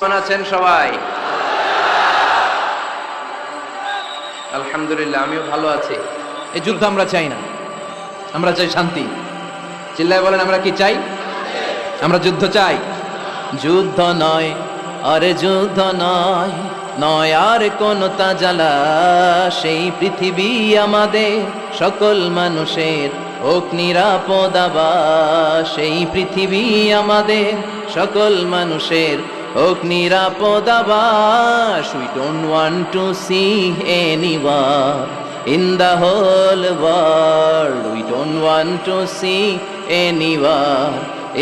কেমন আছেন সবাই? আলহামদুলিল্লাহ, আমিও ভালো আছি। এই যুদ্ধ আমরা চাই না, আমরা চাই শান্তি। চিল্লায় বলেন, আমরা কি চাই? আমরা যুদ্ধ চাই। যুদ্ধ নয়, আরে যুদ্ধ নয়, নয় আর কোন তাজালা। সেই পৃথিবী আমাদের সকল মানুষের হোক নিরাপদ আবাস। সেই পৃথিবী আমাদের সকল মানুষের হোক নিরাপদ আবাস। We don't want to see any war in the whole world. We don't want to see any war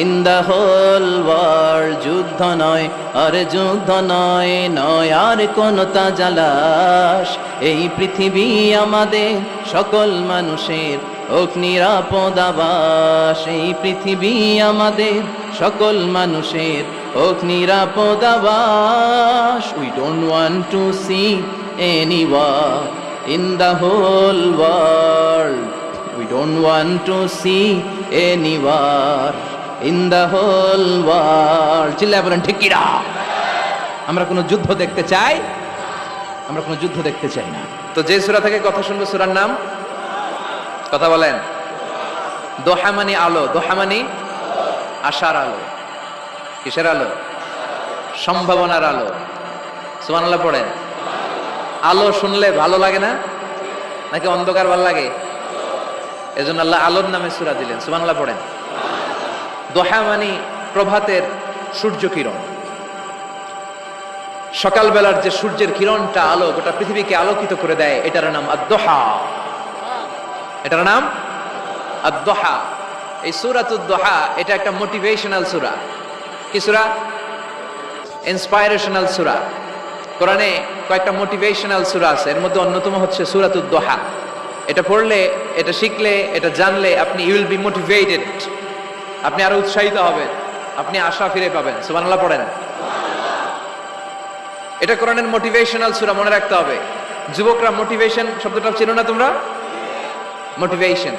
in the whole world. যুদ্ধ নয়, আরে যুদ্ধ নয়, নয় আর কোন তাজালাশ। এই পৃথিবী আমাদের সকল মানুষের হোক নিরাপদ আবাস। এই পৃথিবী আমাদের সকল মানুষের হোক নিরাপদ আবাস। We don't want to see any war in the whole world. We don't want to see any war in the whole world. চিল্লায় বলেন ঠিক কি না? আমরা কোনো যুদ্ধ দেখতে চাই? আমরা কোনো যুদ্ধ দেখতে চাই না। তো যে সূরা থেকে কথা শুনবো, সূরার নাম কথা বলেন। দোহা মানে আলো, দোহা মানে আশার আলো। কিসের আলো? সম্ভাবনার আলো। সুবহানাল্লাহ পড়েন। আলো শুনলে ভালো লাগে না নাকি অন্ধকার ভালো লাগে? এজন্য আল্লাহ আলোর নামে সূরা দিলেন। সুবহানাল্লাহ পড়েন। দোহা মানে প্রভাতের সূর্য কিরণ। সকালবেলার যে সূর্যের কিরণটা আলো গোটা পৃথিবীকে আলোকিত করে দেয়, এটার নাম আদ-দোহা। এটার নাম আদ-দোহা। এই সূরাতুদ দোহা এটা একটা মোটিভেশনাল সূরা। কি সূরা? ইন্সপাইরেশনাল সূরা। কোরআনে কয়েকটা মোটিভেশনাল সূরা আছে, এর মধ্যে অন্যতম হচ্ছে সূরাতুদ দোহা। এটা পড়লে, এটা শিখলে, এটা জানলে আপনি ইউ উইল বি মোটিভেটেড। আপনি আরো উৎসাহিত হবেন, আপনি আশা ফিরে পাবেন। সুবহানাল্লাহ পড়েন। এটা কোরআনের মোটিভেশনাল সূরা, মনে রাখতে হবে। যুবকরা, মোটিভেশন শব্দটা চেনো না তোমরা? মোটিভেশন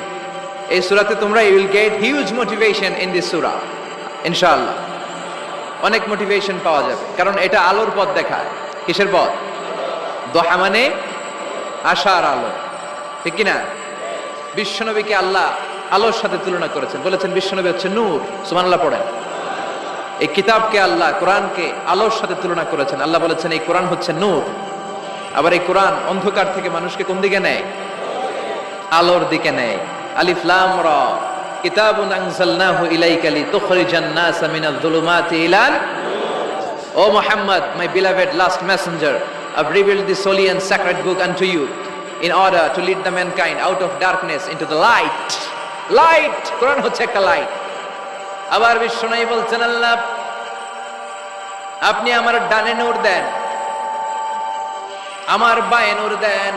এই সূরাতে তোমরা you will get huge motivation in this সূরা ইনশাআল্লাহ। অনেক মোটিভেশন পাওয়া যাবে, কারণ এটা আলোর পথ দেখায়। কিসের পথ? দোহা মানে আশার আলো, ঠিক কি না? বিশ্বনবীকে আল্লাহ আলোর সাথে তুলনা করেছেন, বলেছেন বিশ্বনবী হচ্ছে নূর। সুবহানাল্লাহ পড়েন। এই কিতাবকে আল্লাহ, কোরআনকে আলোর সাথে তুলনা করেছেন। আল্লাহ বলেছেন এই কোরআন হচ্ছে নূর। আবার এই কোরআন অন্ধকার থেকে মানুষকে কোন দিকে নেয়? আলোর দিকে নেয়। আলিফ লাম রা, কিতাবুন আনজালনাহু ইলাইকা লিতুখরিজান নাস মিনাল যুলুমাতি ইলান। ও Muhammad, my beloved last messenger, I've revealed this holy and sacred book unto you in order to lead the mankind out of darkness into the light. Light, Quran হচ্ছে একটা লাইট। আবার বিশ্বনবী বলছেন, আল্লাহ আপনি আমার ডানে নূর দেন, আমার বায়ে নূর দেন,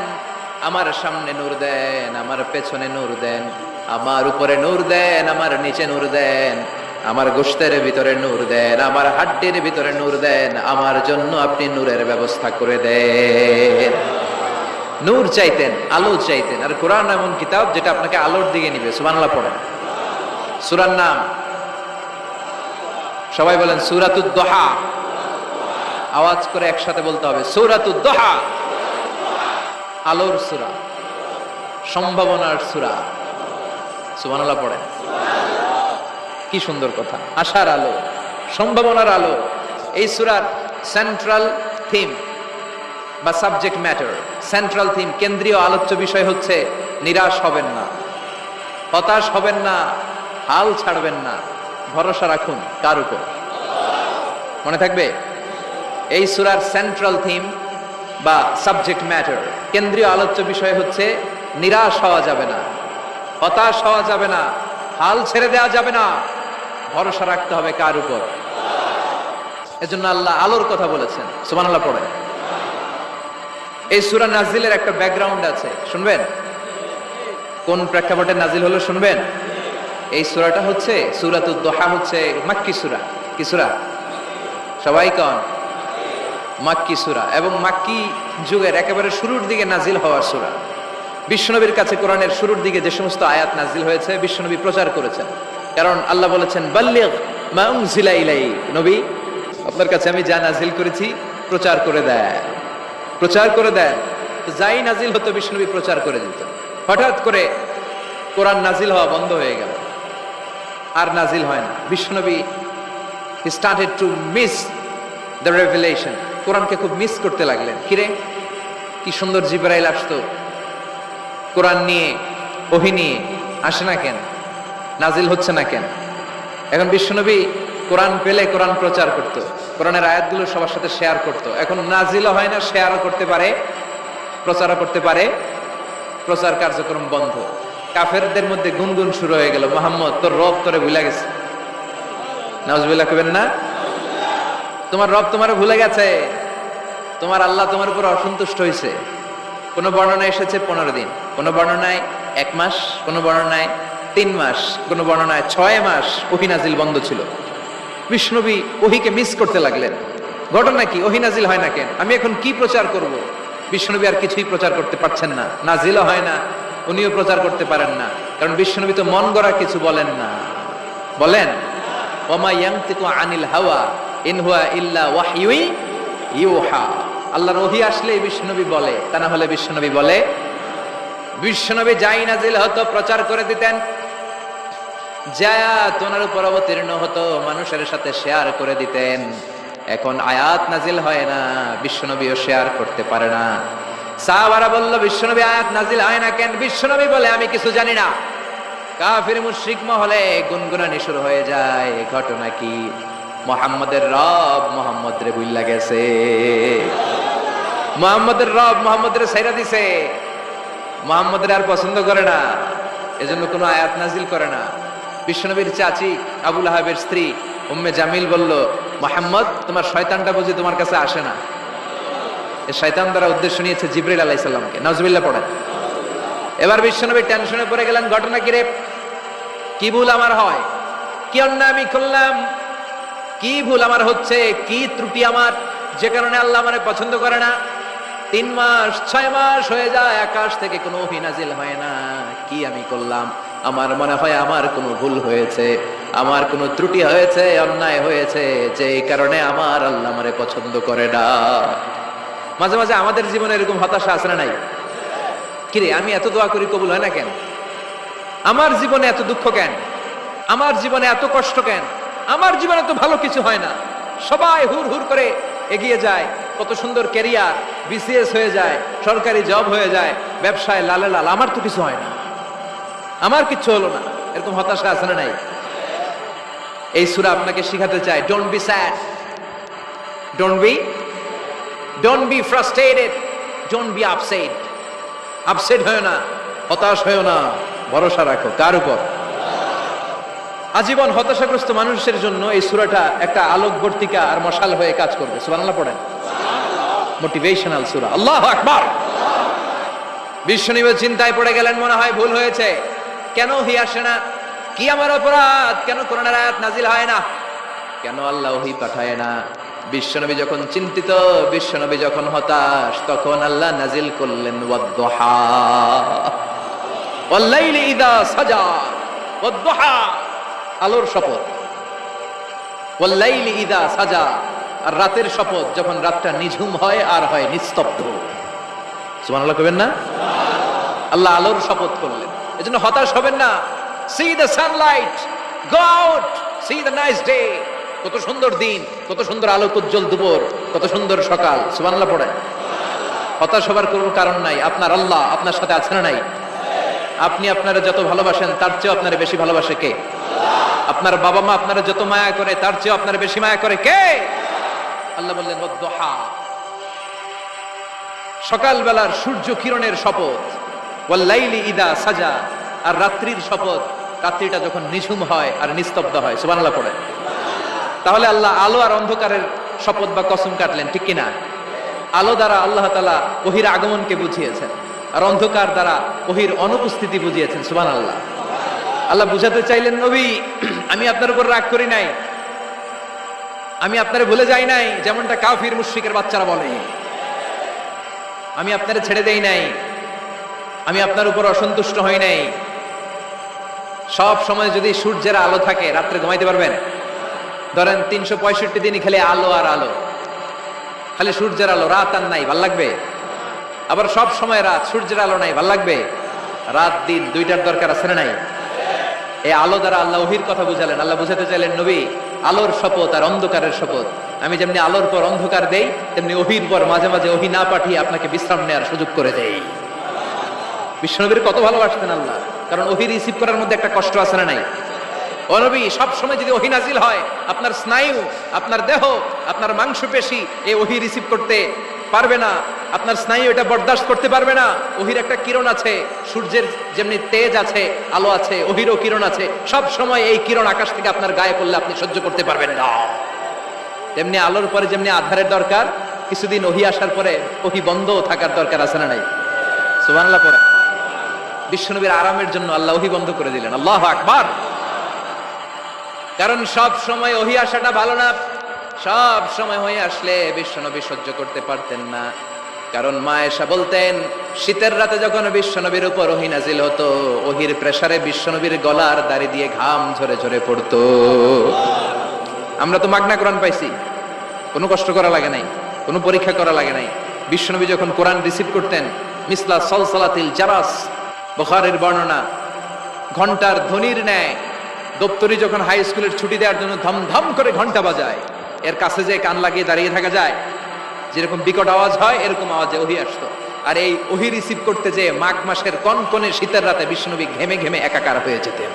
আমার সামনে নূর দেন, আমার পেছনে নূর দেন, আমার উপরে নূর দেন, আমার নিচে নূর দেন, আমার গোশতের ভিতরে নূর দেন, আমার হাড্ডির ভিতরে নূর দেন। আমার জন্য আপনি নূরের ব্যবস্থা করে দেন। নূর চাইতেন, আলো চাইতেন। আর কোরআন এমন কিতাব যেটা আপনাকে আলোর দিকে নিবে। সুবহানাল্লাহ পড়েন। সূরার নাম সবাই বলেন সূরাতুদ দোহা। আওয়াজ করে একসাথে বলতে হবে, সূরাতুদ দোহা। আলোর সূরা, সম্ভাবনার সূরা। সুবহানাল্লাহ পড়েন। কি সুন্দর কথা! আশার আলো, সম্ভাবনার আলো। এই সূরার সেন্ট্রাল থিম বা সাবজেক্ট ম্যাটার, সেন্ট্রাল থিম, কেন্দ্রীয় আলোচ্য বিষয় হচ্ছে নিরাশ হবেন না, হতাশ হবেন না, হাল ছাড়বেন না, ভরসা রাখুন কার উপর? মনে থাকবে? এই সূরার সেন্ট্রাল থিম বা সাবজেক্ট ম্যাটার, কেন্দ্রীয় আলোচ্য বিষয় হচ্ছে নিরাশ হওয়া যাবে না, হতাশ হওয়া যাবে না, হাল ছেড়ে দেওয়া যাবে না, ভরসা রাখতে হবে কার উপর? এজন্য আল্লাহ আলোর কথা বলেছেন। সুবহানাল্লাহ পড়েন। এই সূরা নাজিলের একটা ব্যাকগ্রাউন্ড আছে, শুনবেন? কোন প্রেক্ষাপটে নাজিল হলো শুনবেন? এই সূরাটা হচ্ছে সূরাতুদ দোহা, হচ্ছে মাক্কি সূরা। কি সূরা? সবাই কোন? মাক্কি সূরা, এবং মাক্কি যুগের একেবারে শুরুর দিকে নাজিল হওয়া সূরা। বিশ্বনবীর কাছে কোরআনের শুরুর দিকে যে সমস্ত আয়াত নাজিল হয়েছে, বিশ্বনবী প্রচার করেছেন। কারণ আল্লাহ বলেছেন, বাল্লিগ মা উনজিলা ইলাইক, নবী আপনার কাছে আমি যা নাজিল করেছি প্রচার করে দেয়, প্রচার করে দেয়। যাই নাজিল হতো বিশ্বনবী প্রচার করে দিত। হঠাৎ করে কোরআন নাজিল হওয়া বন্ধ হয়ে গেল, আর নাজিল হয় না। বিশ্বনবী he started to miss the revelation, কোরআনকে খুব মিস করতে লাগলেন। কিরে, কি সুন্দর জিবরাইল আসতো, কোরআন নিয়ে, ওহী নিয়ে, আসে না কেন, নাজিল হচ্ছে না কেন? এখন বিশ্বনবী কোরআন পেলে কোরআন প্রচার করত, কোরআনের আয়াতগুলো সবার সাথে শেয়ার করত। এখন নাজিলও হয় না, শেয়ারও করতে পারে, প্রচারও করতে পারে, প্রচার কার্যক্রম বন্ধ। কাফেরদের মধ্যে গুনগুন শুরু হয়ে গেল, মুহাম্মদ তোর রব তোরে ভুলে গেছে। নাউজুবিল্লাহ কইবেন না? তোমার রব তোমারে ভুলে গেছে, তোমার আল্লাহ তোমার উপর অসন্তুষ্ট হয়েছে। কোন বর্ণনায় এসেছে 15 দিন, কোন বর্ণনায় 1 মাস, কোন বর্ণনায় 3 মাস, কোন বর্ণনায় 6 মাস ওহী নাজিল বন্ধ ছিল। বিষ্ণুনবী ওহীকে মিস করতে লাগলেন। ঘটনা কি? ওহী নাজিল হয় না কেন, আমি এখন কি প্রচার করব? বিষ্ণুনবী আর কিছুই প্রচার করতে পারছেন না, নাজিলও হয় না, উনিও প্রচার করতে পারেন না। কারণ বিষ্ণুনবী তো মন গড়া কিছু বলেন না। বলেন, ওমা ইয়ানতিকু আনিল হাওয়া ইন হুয়া ইল্লা ওয়াহয়ু ইউহা। আল্লাহর ওহী আসলে বিষ্ণুনবী বলে, তা না হলে বিষ্ণুনবী বলে। বিষ্ণুনবী যাই নাজিল হতো প্রচার করে দিতেন, যা তোনার উপর অবতীর্ণ হতো মানুষের সাথে শেয়ার করে দিতেন। এখন আয়াত নাজিল হয় না, বিশ্বনবীও শেয়ার করতে পারে না। সাহাবারা বলল, বিশ্বনবী আয়াত নাজিল হয় না কেন? বিশ্বনবী বলে, আমি কিছু জানি না। কাফির মুশরিক মহলে গুনগুনানি শুরু হয়ে যায়। ঘটনা কি? মুহাম্মদের রব মুহাম্মদ রে ভুইল্লা গেছে, মুহাম্মদের রব মুহাম্মদের ছাইরা দিছে, মুহাম্মদের আর পছন্দ করে না, এজন্য কোনো আয়াত নাজিল করে না। বিশ্বনবীর চাচি আবু লাহাবের স্ত্রী উম্মে জামিল বলল, মুহাম্মদ তোমার শয়তানটা বুঝি তোমার কাছে আসে না? এই শয়তান দ্বারা উদ্দেশ্য নিয়েছে জিবরাইল আলাইহিস সালামকে। নাউজুবিল্লাহ পড়েন। এবার বিশ্বনবী টেনশনে পড়ে গেলেন। ঘটনা কি রে? কি ভুল আমার হয়? কি অন্যায় আমি করলাম? কি ভুল আমার হচ্ছে? কি ত্রুটি আমার, যে কারণে আল্লাহ আমারে পছন্দ করে না? 3 মাস 6 মাস হয়ে যায়, আকাশ থেকে কোনো ওহী নাজিল হয় না। কি আমি করলাম? আমার মনে হয় আমার কোনো ভুল হয়েছে, আমার কোনো ত্রুটি হয়েছে, অন্যায় হয়েছে, যে এই কারণে আমার আল্লাহ আমারে পছন্দ করে না। মাঝে মাঝে আমাদের জীবনে এরকম হতাশা আছে না নাই? কিরে, আমি এত দোয়া করি কবুল হয় না কেন? আমার জীবনে এত দুঃখ কেন? আমার জীবনে এত কষ্ট কেন? আমার জীবনে তো ভালো কিছু হয় না, সবাই হুর হুর করে এগিয়ে যায়, কত সুন্দর ক্যারিয়ার, বিসিএস হয়ে যায়, সরকারি জব হয়ে যায়, ব্যবসায় লালে লাল, আমার তো কিছু হয় না, আমার কিচ্ছু হলো না। এরকম হতাশা আছে না নাই? এই সূরা আপনাকে শিখাতে চায়, don't be sad, don't be frustrated, don't be upset. Upset হয় না, হতাশ হয় না, ভরসা রাখো কার উপর? আজীবন হতাশাগ্রস্ত মানুষের জন্য এই সূরাটা একটা আলোকবর্তিকা আর মশাল হয়ে কাজ করবে। সুবহানাল্লাহ পড়েন। মোটিভেশনাল সূরা। আল্লাহু আকবার। বিশ্বনবী চিন্তায় পড়ে গেলেন, মনে হয় ভুল হয়েছে, কেন ওহী আসে না? কি আমার অপরাধ? কেন কোরআনের আয়াত নাজিল হয় না? কেন আল্লাহ ওহী পাঠায় না? বিশ্বনবী যখন চিন্তিত, বিশ্বনবী যখন হতাশ, তখন আল্লাহ নাজিল করলেন ওয়াদ-দুহা ওয়াল-লাইলি ইযা সাজা, ওয়াদ-দুহা আলোর শপথ, ওয়াল-লাইলি ইযা সাজা আর রাতের শপথ, যখন রাতটা নিঝুম হয় আর হয় নিস্তব্ধ। সুবহানাল্লাহ কইবেন না? আল্লাহ আলোর শপথ করলেন। এজন্য হতাশ হবেন না। See the sunlight, go out, see the nice day. কত সুন্দর দিন, কত সুন্দর আলোক উজ্জ্বল দুপুর, কত সুন্দর সকাল। সুবহানাল্লাহ পড়েন। হতাশ হবার কোনো কারণ নাই। আপনার আল্লাহ আপনার সাথে আছেন না নাই? আপনি আপনারা যত ভালোবাসেন তার চেয়ে আপনারা বেশি ভালোবাসে কে? আপনার বাবা মা আপনারা যত মায়া করে তার চেয়ে আপনারা বেশি মায়া করে কে? আল্লাহ বললেন ওয়াদ-দুহা, সকালবেলার সূর্য কিরণের শপথ, ওয়াল-লাইলি ইযা সাজা আর রাত্রির শপথ, রাত্রিটা যখন নিঝুম হয় আর নিস্তব্ধ হয়। সুবহানাল্লাহ পড়েন। তাহলে আল্লাহ আলো আর অন্ধকারের শপথ বা কসম কাটলেন, ঠিক কিনা? আলো দ্বারা আল্লাহ তাআলা ওহীর আগমনকে বুঝিয়েছেন, আর অন্ধকার দ্বারা ওহীর অনুপস্থিতি বুঝিয়েছেন। সুবহানাল্লাহ। আল্লাহ বুঝাতে চাইলেন, নবী আমি আপনার উপর রাগ করি নাই, আমি আপনারে ভুলে যাই নাই, যেমনটা কাফির মুশরিকের বাচ্চারা বলে। আমি আপনারে ছেড়ে দেই নাই, আমি আপনার উপর অসন্তুষ্ট হই নাই। সব সময় যদি সূর্যের আলো থাকে রাত্রে ঘুমাইতে পারবেন? ধরেন 365 দিনই খালি আলো আর আলো, খালি সূর্যের আলো, রাত আর নাই, ভাল লাগবে? আবার সব সময় রাত, সূর্যের আলো নাই, ভাল লাগবে? রাত দিন দুইটার দরকার আছে না নাই? এই আলো দ্বারা আল্লাহ ওহীর কথা বুঝালেন। আল্লাহ বুঝাতে চাইলেন, নবী আলোর শপথ আর অন্ধকারের শপথ, আমি যেমনি আলোর পর অন্ধকার দেই, তেমনি ওহীর পর মাঝে মাঝে ওহী না পাঠিয়ে আপনাকে বিশ্রাম নেওয়ার সুযোগ করে দেই। বিশ্বনবীর কত ভালোবাসতেন আল্লাহ, কারণ ওহী রিসিভ করার মধ্যে একটা কষ্ট আছে না নাই? ও নবী, সব সময় যদি ওহী নাজিল হয়, আপনার স্নায়ু, আপনার দেহ, আপনার মাংসপেশি এই ওহী রিসিভ করতে পারবে না, আপনার স্নায়ু এটা বরদাস্ত করতে পারবে না। ওহীর একটা কিরণ আছে, সূর্যের যেমনি তেজ আছে, আলো আছে, ওহীরও কিরণ আছে। সব সময় এই কিরণ আকাশ থেকে আপনার গায়ে পড়লে আপনি সহ্য করতে পারবেন না। তেমনি আলোর পরে যেমনি আধারের দরকার, কিছুদিন ওহী আসার পরে ওহী বন্ধ থাকার দরকার আছে না নাই? সুবহানাল্লাহ পড়ে। বিশ্বনবীর আরামের জন্য আল্লাহ ওহী বন্ধ করে দিলেন। আল্লাহু আকবার। কারণ সব সময় ওহী আসাটা ভালো না। সব সময় হয়ে আসলে বিশ্বনবী সহ্য করতে পারতেন না। কারণ মা আয়েশা বলতেন, শীতের রাতে যখন বিশ্বনবীর উপর ওহী নাজিল হতো, ওহীর প্রেসারে বিশ্বনবীর গলার দাড়ি দিয়ে ঘাম ঝরে ঝরে পড়তো। আমরা তো মাগনা কোরআন পাইছি, কোনো কষ্ট করা লাগে নাই, কোনো পরীক্ষা করা লাগে নাই। বিশ্বনবী যখন কোরআন রিসিভ করতেন, মিসলা সলসলাতিল জারাস, বুখারীর বর্ণনা, ঘন্টার ধ্বনির ন্যায় দপ্তরি যখন হাই স্কুলের ছুটি দেওয়ার জন্য ধমধম করে ঘন্টা বাজায়, এর কাছে যে কান লাগিয়ে দাঁড়িয়ে থাকা যায়, যেরকম বিকট আওয়াজ হয় এরকম আওয়াজে ওহী আসতো। আর এই ওহী রিসিভ করতে যে মাঘ মাসের কনকনে শীতের রাতে বিশ্বনবী ঘেমে ঘেমে একাকার হয়ে যেতেন।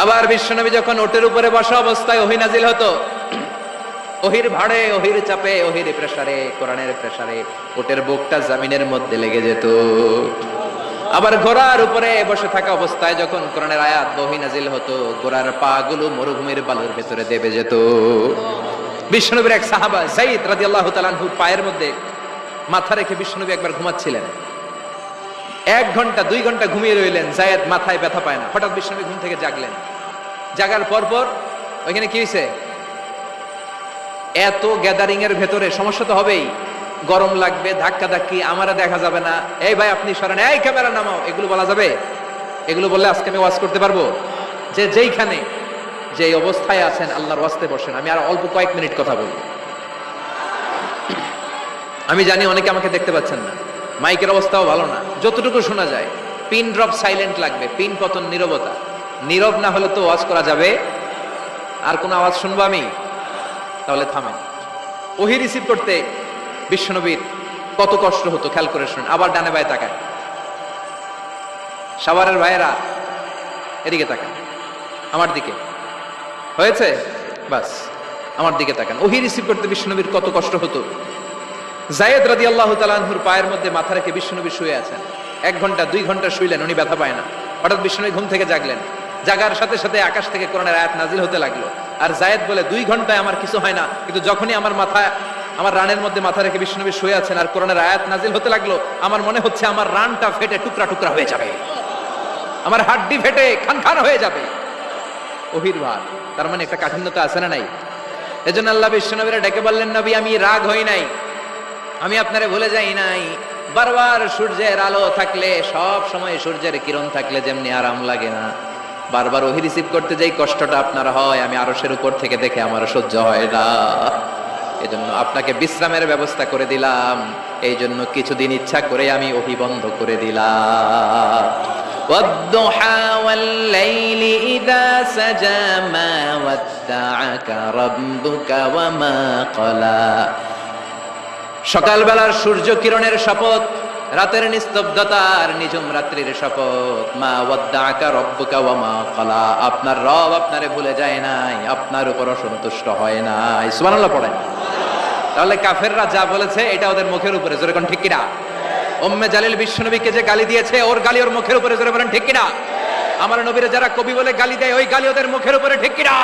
আবার বিশ্বনবী যখন ওটের উপরে বসা অবস্থায় ওহী নাজিল হতো, ওহীর ভাড়ে, ওহীর চাপে, ওহীর প্রেসারে, কোরআনের প্রেসারে ওটের বুকটা জমিনের মধ্যে লেগে যেত। আবার ঘোড়ার উপরে বসে থাকা অবস্থায় যখন কোরআনের আয়াত ওহী নাজিল হতো, ঘোড়ার পা গুলো মরুভূমির বালুর ভেতরে দেবে যেত। বিশ্বনবীর এক সাহাবা যায়েদ রাদিয়াল্লাহু তাআলা আনহু পায়ের মধ্যে মাথা রেখে বিশ্বনবী একবার ঘুমাচ্ছিলেন। 1 ঘন্টা 2 ঘন্টা ঘুমিয়ে রইলেন, যায়েদ মাথায় ব্যথা পায় না। হঠাৎ বিশ্বনবী ঘুম থেকে জাগলেন। জাগার পরপর ওইখানে কি হয়েছে? এত গ্যাদারিং এর ভেতরে সমস্যা তো হবেই, গরম লাগবে, ধাক্কা ধাক্কি, আমারা দেখা যাবে না, এই ভাই আপনি সরেন, এই ক্যামেরা নামাও, এগুলো বলা যাবে? এগুলো বললে আজকে আমি ওয়াজ করতে পারবো? যে যেইখানে যে অবস্থায় আছেন আল্লাহর ওয়াস্তে বসেন। আমি আর অল্প কয়েক মিনিট কথা বলবো। আমি জানি অনেকে আমাকে দেখতে পাচ্ছেন না, মাইকের অবস্থাও ভালো না, যতটুকু শোনা যায় পিন ড্রপ সাইলেন্ট লাগবে, পিন পতন নীরবতা। নীরব না হলে তো ওয়াজ করা যাবে। আর কোনো আওয়াজ শুনবো আমি? তাহলে থামেন। ওহী রিসিভ করতে বিশ্বনবীর কত কষ্ট হতো খেয়াল করে শুনুন। আবার ডানে বায়ে তাকায়, সাভারের ভাইয়েরা এদিকে তাকান, আমার দিকে হয়েছে, বাস আমার দিকে তাকান। ওহী রিসিভ করতে বিশ্বনবীর কত কষ্ট হতো। যায়েদ রাদিয়াল্লাহু তাআলা আনহুর পায়ের মধ্যে মাথা রেখে বিশ্বনবী শুয়ে আছেন। 1 ঘন্টা 2 ঘন্টা শুইলেন, উনি ব্যথা পায় না। হঠাৎ বিশ্বনবী ঘুম থেকে জাগলেন। জাগার সাথে সাথে আকাশ থেকে কোরআনের আয়াত নাজিল হতে লাগলো। আর যায়েদ বলে, 2 ঘন্টায় আমার কিছু হয় না, কিন্তু যখনই আমার মাথায়, আমার রানের মধ্যে মাথা রেখে বিশ্বনবী শুয়ে আছেন আর কোরআনের আয়াত নাজিল হতে লাগলো, আমার মনে হচ্ছে আমার রানটা ফেটে টুকরা টুকরা হয়ে যাবে, আমার হাড্ডি ফেটে খান খান হয়ে যাবে। ওহীর ভার, তার মানে একটা কাঠিন্যতা আছে না নাই? এজন্য আল্লাহ বিশ্বনবীরা ডেকে বললেন, নবী আমি রাগ হই নাই, আমি আপনারে ভুলে যাই নাই। বারবার সূর্যের আলো থাকলে, সব সময় সূর্যের কিরণ থাকলে যেমনি আরাম লাগে না, বারবার ওহী রিসিভ করতে যেই কষ্টটা আপনার হয়, আমি আরশের উপর থেকে দেখে আমার সহ্য হয় না। এজন্য আপনাকে বিশ্রামের ব্যবস্থা করে দিলাম। এই জন্য কিছুদিন ইচ্ছা করে আমি ওহী বন্ধ করে দিলাম। ওয়াদ-দুহা ওয়াল-লাইলি ইযা সাজা মা ওয়াদ্দাআকা রাব্বুকা ওয়া মা ক্বালা। সকালবেলার সূর্য কিরণের শপথ, রাতের নিস্তব্ধতার নিঝুম রাত্রির শপথ। মা ওয়াদ্দাআকা রাব্বুকা ওয়া মা ক্বালা। আপনার রব আপনারে ভুলে যায় নাই, আপনার উপর অসন্তুষ্ট হয় নাই। সুবহানাল্লাহ পড়েন। তাহলে কাফেররা যা বলেছে এটা ওদের মুখের উপরে, জোরে কোন ঠিক কিনা? উম্মে জালিল বিশ্বনবীকে যে গালি দিয়েছে, ওর গালি ওর মুখের উপরে, জোরে বলেন ঠিক কিনা? আমার নবীরে যারা কবি বলে গালি দেয়, ওই গালি ওদের মুখের উপরে, ঠিক কিনা?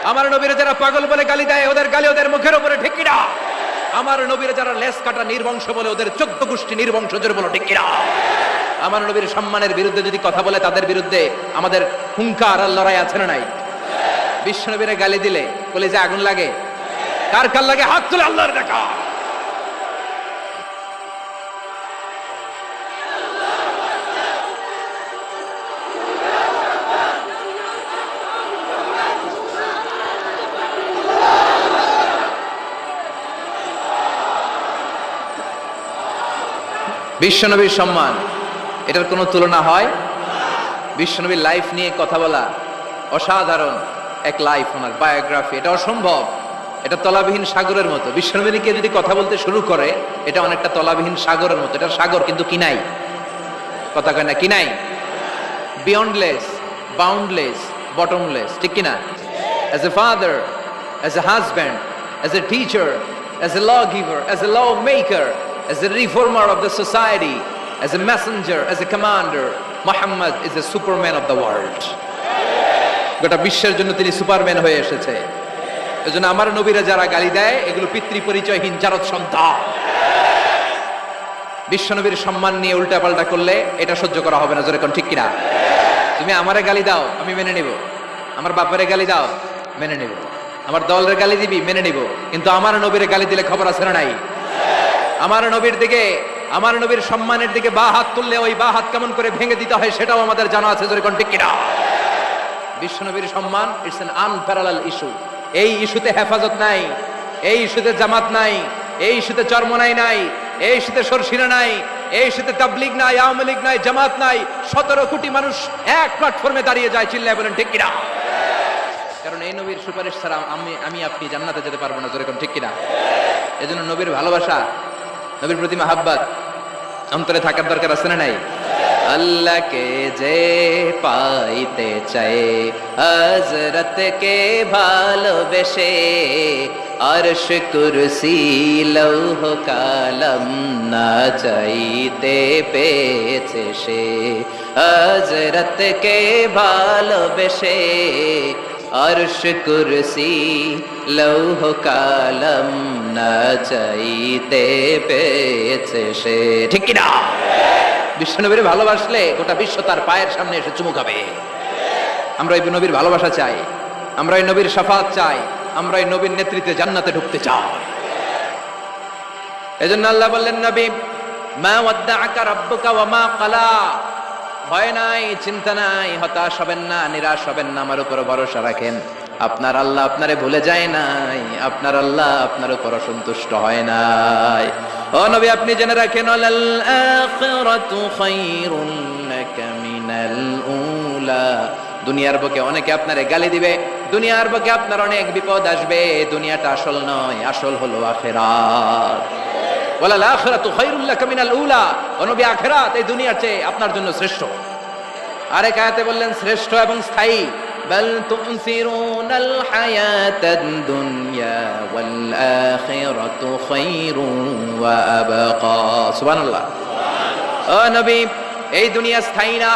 আমার নবীরে যারা পাগল বলে গালি দেয়, ওদের গালি ওদের মুখের উপরে, ঠিক কিনা? আমার নবীর যারা লেস কাটা নির্বংশ বলে, ওদের 14 গোষ্ঠী নির্বংশ, জোরে বলো ঠিক কিনা? আমার নবীর সম্মানের বিরুদ্ধে যদি কথা বলে, তাদের বিরুদ্ধে আমাদের হুঙ্কার আর লড়াই আছে না নাই? বিশ্বনবীরে গালি দিলে বলে যে আগুন লাগে, কার কার লাগে? হাত তুলে আল্লাহর দেখা। বিশ্বনবীর সম্মান, এটার কোনো তুলনা হয়? বিশ্বনবীর লাইফ নিয়ে কথা বলা, অসাধারণ এক লাইফ, ওনার বায়োগ্রাফি, এটা অসম্ভব। এটা তলাবিহীন সাগরের মতো। বিশ্বনবীকে যদি কথা বলতে শুরু করে, এটা অনেকটা তলাবিহীন সাগরের মতো। এটা সাগর কিন্তু কি নাই, কথা কয় না, কি নাই? বিয়ন্ডলেস, বাউন্ডলেস, বটমলেস, ঠিক কিনা? As a father, as a husband, as a teacher, as a lawgiver, as a lawmaker, as a reformer of the society, as a messenger, as a commander, Muhammad is the superman of the world. গোটা বিশ্বের জন্য তিনি Superman হয়ে এসেছে। এজন্য আমার নবীরা যারা গালি দেয়, এগুলো পিতৃ পরিচয়হীন জারদ সন্তান। বিশ্বনবীর সম্মান নিয়ে উল্টাপাল্টা করলে এটা সহ্য করা হবে না, জোরে কোন ঠিক কিনা? তুমি আমারে গালি দাও, আমি মেনে নিব। আমার বাপারে গালি দাও, মেনে নিব। আমার দলের গালি দিবি, মেনে নিব। কিন্তু আমার নবীর গালি দিলে খবর আছে না নাই? আমার নবীর দিকে, আমার নবীর সম্মানের দিকে বা হাত তুললে ওই বা হাত কেমন করে ভেঙে দিতে হয় সেটাও আমাদের জানা আছে, জোরে কোন ঠিক কিনা? বিশ্বনবীর সম্মান ইটস অ্যান আনপ্যারালাল ইস্যু। এই ইস্যুতে হেফাজত নাই, এই ইস্যুতে জামাত নাই, এই ইস্যুতে চরমনাই নাই, এই ইস্যুতে সরসিনা নাই, এই ইস্যুতে তাবলীগ নাই, আওয়ামী লীগ নাই, জামাত নাই। 17 কোটি মানুষ এক প্ল্যাটফর্মে দাঁড়িয়ে যায়, চিল্লায় বলেন ঠিক কিনা? কারণ এই নবীর সুপারিশ ছাড়া আমি আপনি জান্নাতে যেতে পারবো না, যেরকম ঠিক কিনা? এজন্য নবীর ভালোবাসা, নবীর প্রতি মাহাব্বত অন্তরে থাকার দরকার আছে না নাই? আল্লাহকে যে পাইতে চায়, হযরতকে ভালোবেসে, আরশ কুরসি লৌহ কালাম না চাইতে পেয়েছে সে। হযরতকে ভালোবেসে, আরশ কুরসি লৌহ কালাম না চাইতে পেয়েছে সে, ঠিক কিনা? বিশ্বনবীর ভালোবাসলে গোটা বিশ্ব তার পায়ের সামনে এসে চুমু খাবে। আমরা এই নবীর ভালোবাসা চাই, আমরা এই নবীর শাফাত চাই, আমরা এই নবীর নেতৃত্বে জান্নাতে ঢুকতে চাই। এজন্য আল্লাহ বললেন, নবী মা ওয়াদ্দাআকা রাব্বুকা ওয়া মা ক্বালা, ভয় নাই, চিন্তা নাই, হতাশ হবেন না, নিরাশ হবেন না, আমার উপর ভরসা রাখেন। আপনার আল্লাহ আপনারে ভুলে যায় নাই, আপনার আল্লাহ আপনার উপর অসন্তুষ্ট হয় নাই। ও নবী, আপনি জেনে রাখেন, আল আখিরাতু খায়রুন লাকা মিনাল উলা। দুনিয়ার বুকে অনেকে আপনারে গালি দিবে, দুনিয়ার বুকে আপনার অনেক বিপদ আসবে। দুনিয়াটা আসল নয়, আসল হলো আখিরাত। ওয়ালাল আখিরাতু খায়রুল লাকা মিনাল উলা। ও নবী, আখিরাত এই দুনিয়ার চেয়ে আপনার জন্য শ্রেষ্ঠ। আরেক আয়াতে বললেন শ্রেষ্ঠ এবং স্থায়ী। বাল তুনসিরুনাল হায়াতাদ দুনিয়া ওয়াল আখিরাতু খায়রুন ওয়া আবকা। সুবহানাল্লাহ। ও নবী, এই দুনিয়া স্থায়ী না,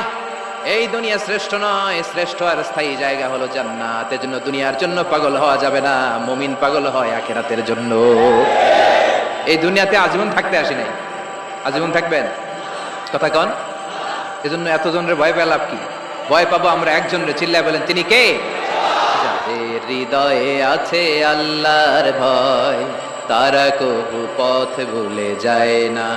এই দুনিয়া শ্রেষ্ঠ নয়, শ্রেষ্ঠ আর স্থায়ী জায়গা হলো জান্নাত। এজন্য দুনিয়ার জন্য পাগল হওয়া যাবে না, মুমিন পাগল হয় আখিরাতের জন্য। এই দুনিয়াতে আজীবন থাকতে আসি নাই, আজীবন থাকবেন, কথা কন? এজন্য এতজনের ভয় পেয়ে লাভ কি? ভয় পাবো আমরা একজনের, চিল্লায় বলেন তিনি কে? যাদের হৃদয়ে আছে আল্লাহর ভয়, তারা কবু পথ ভুলে যায় না।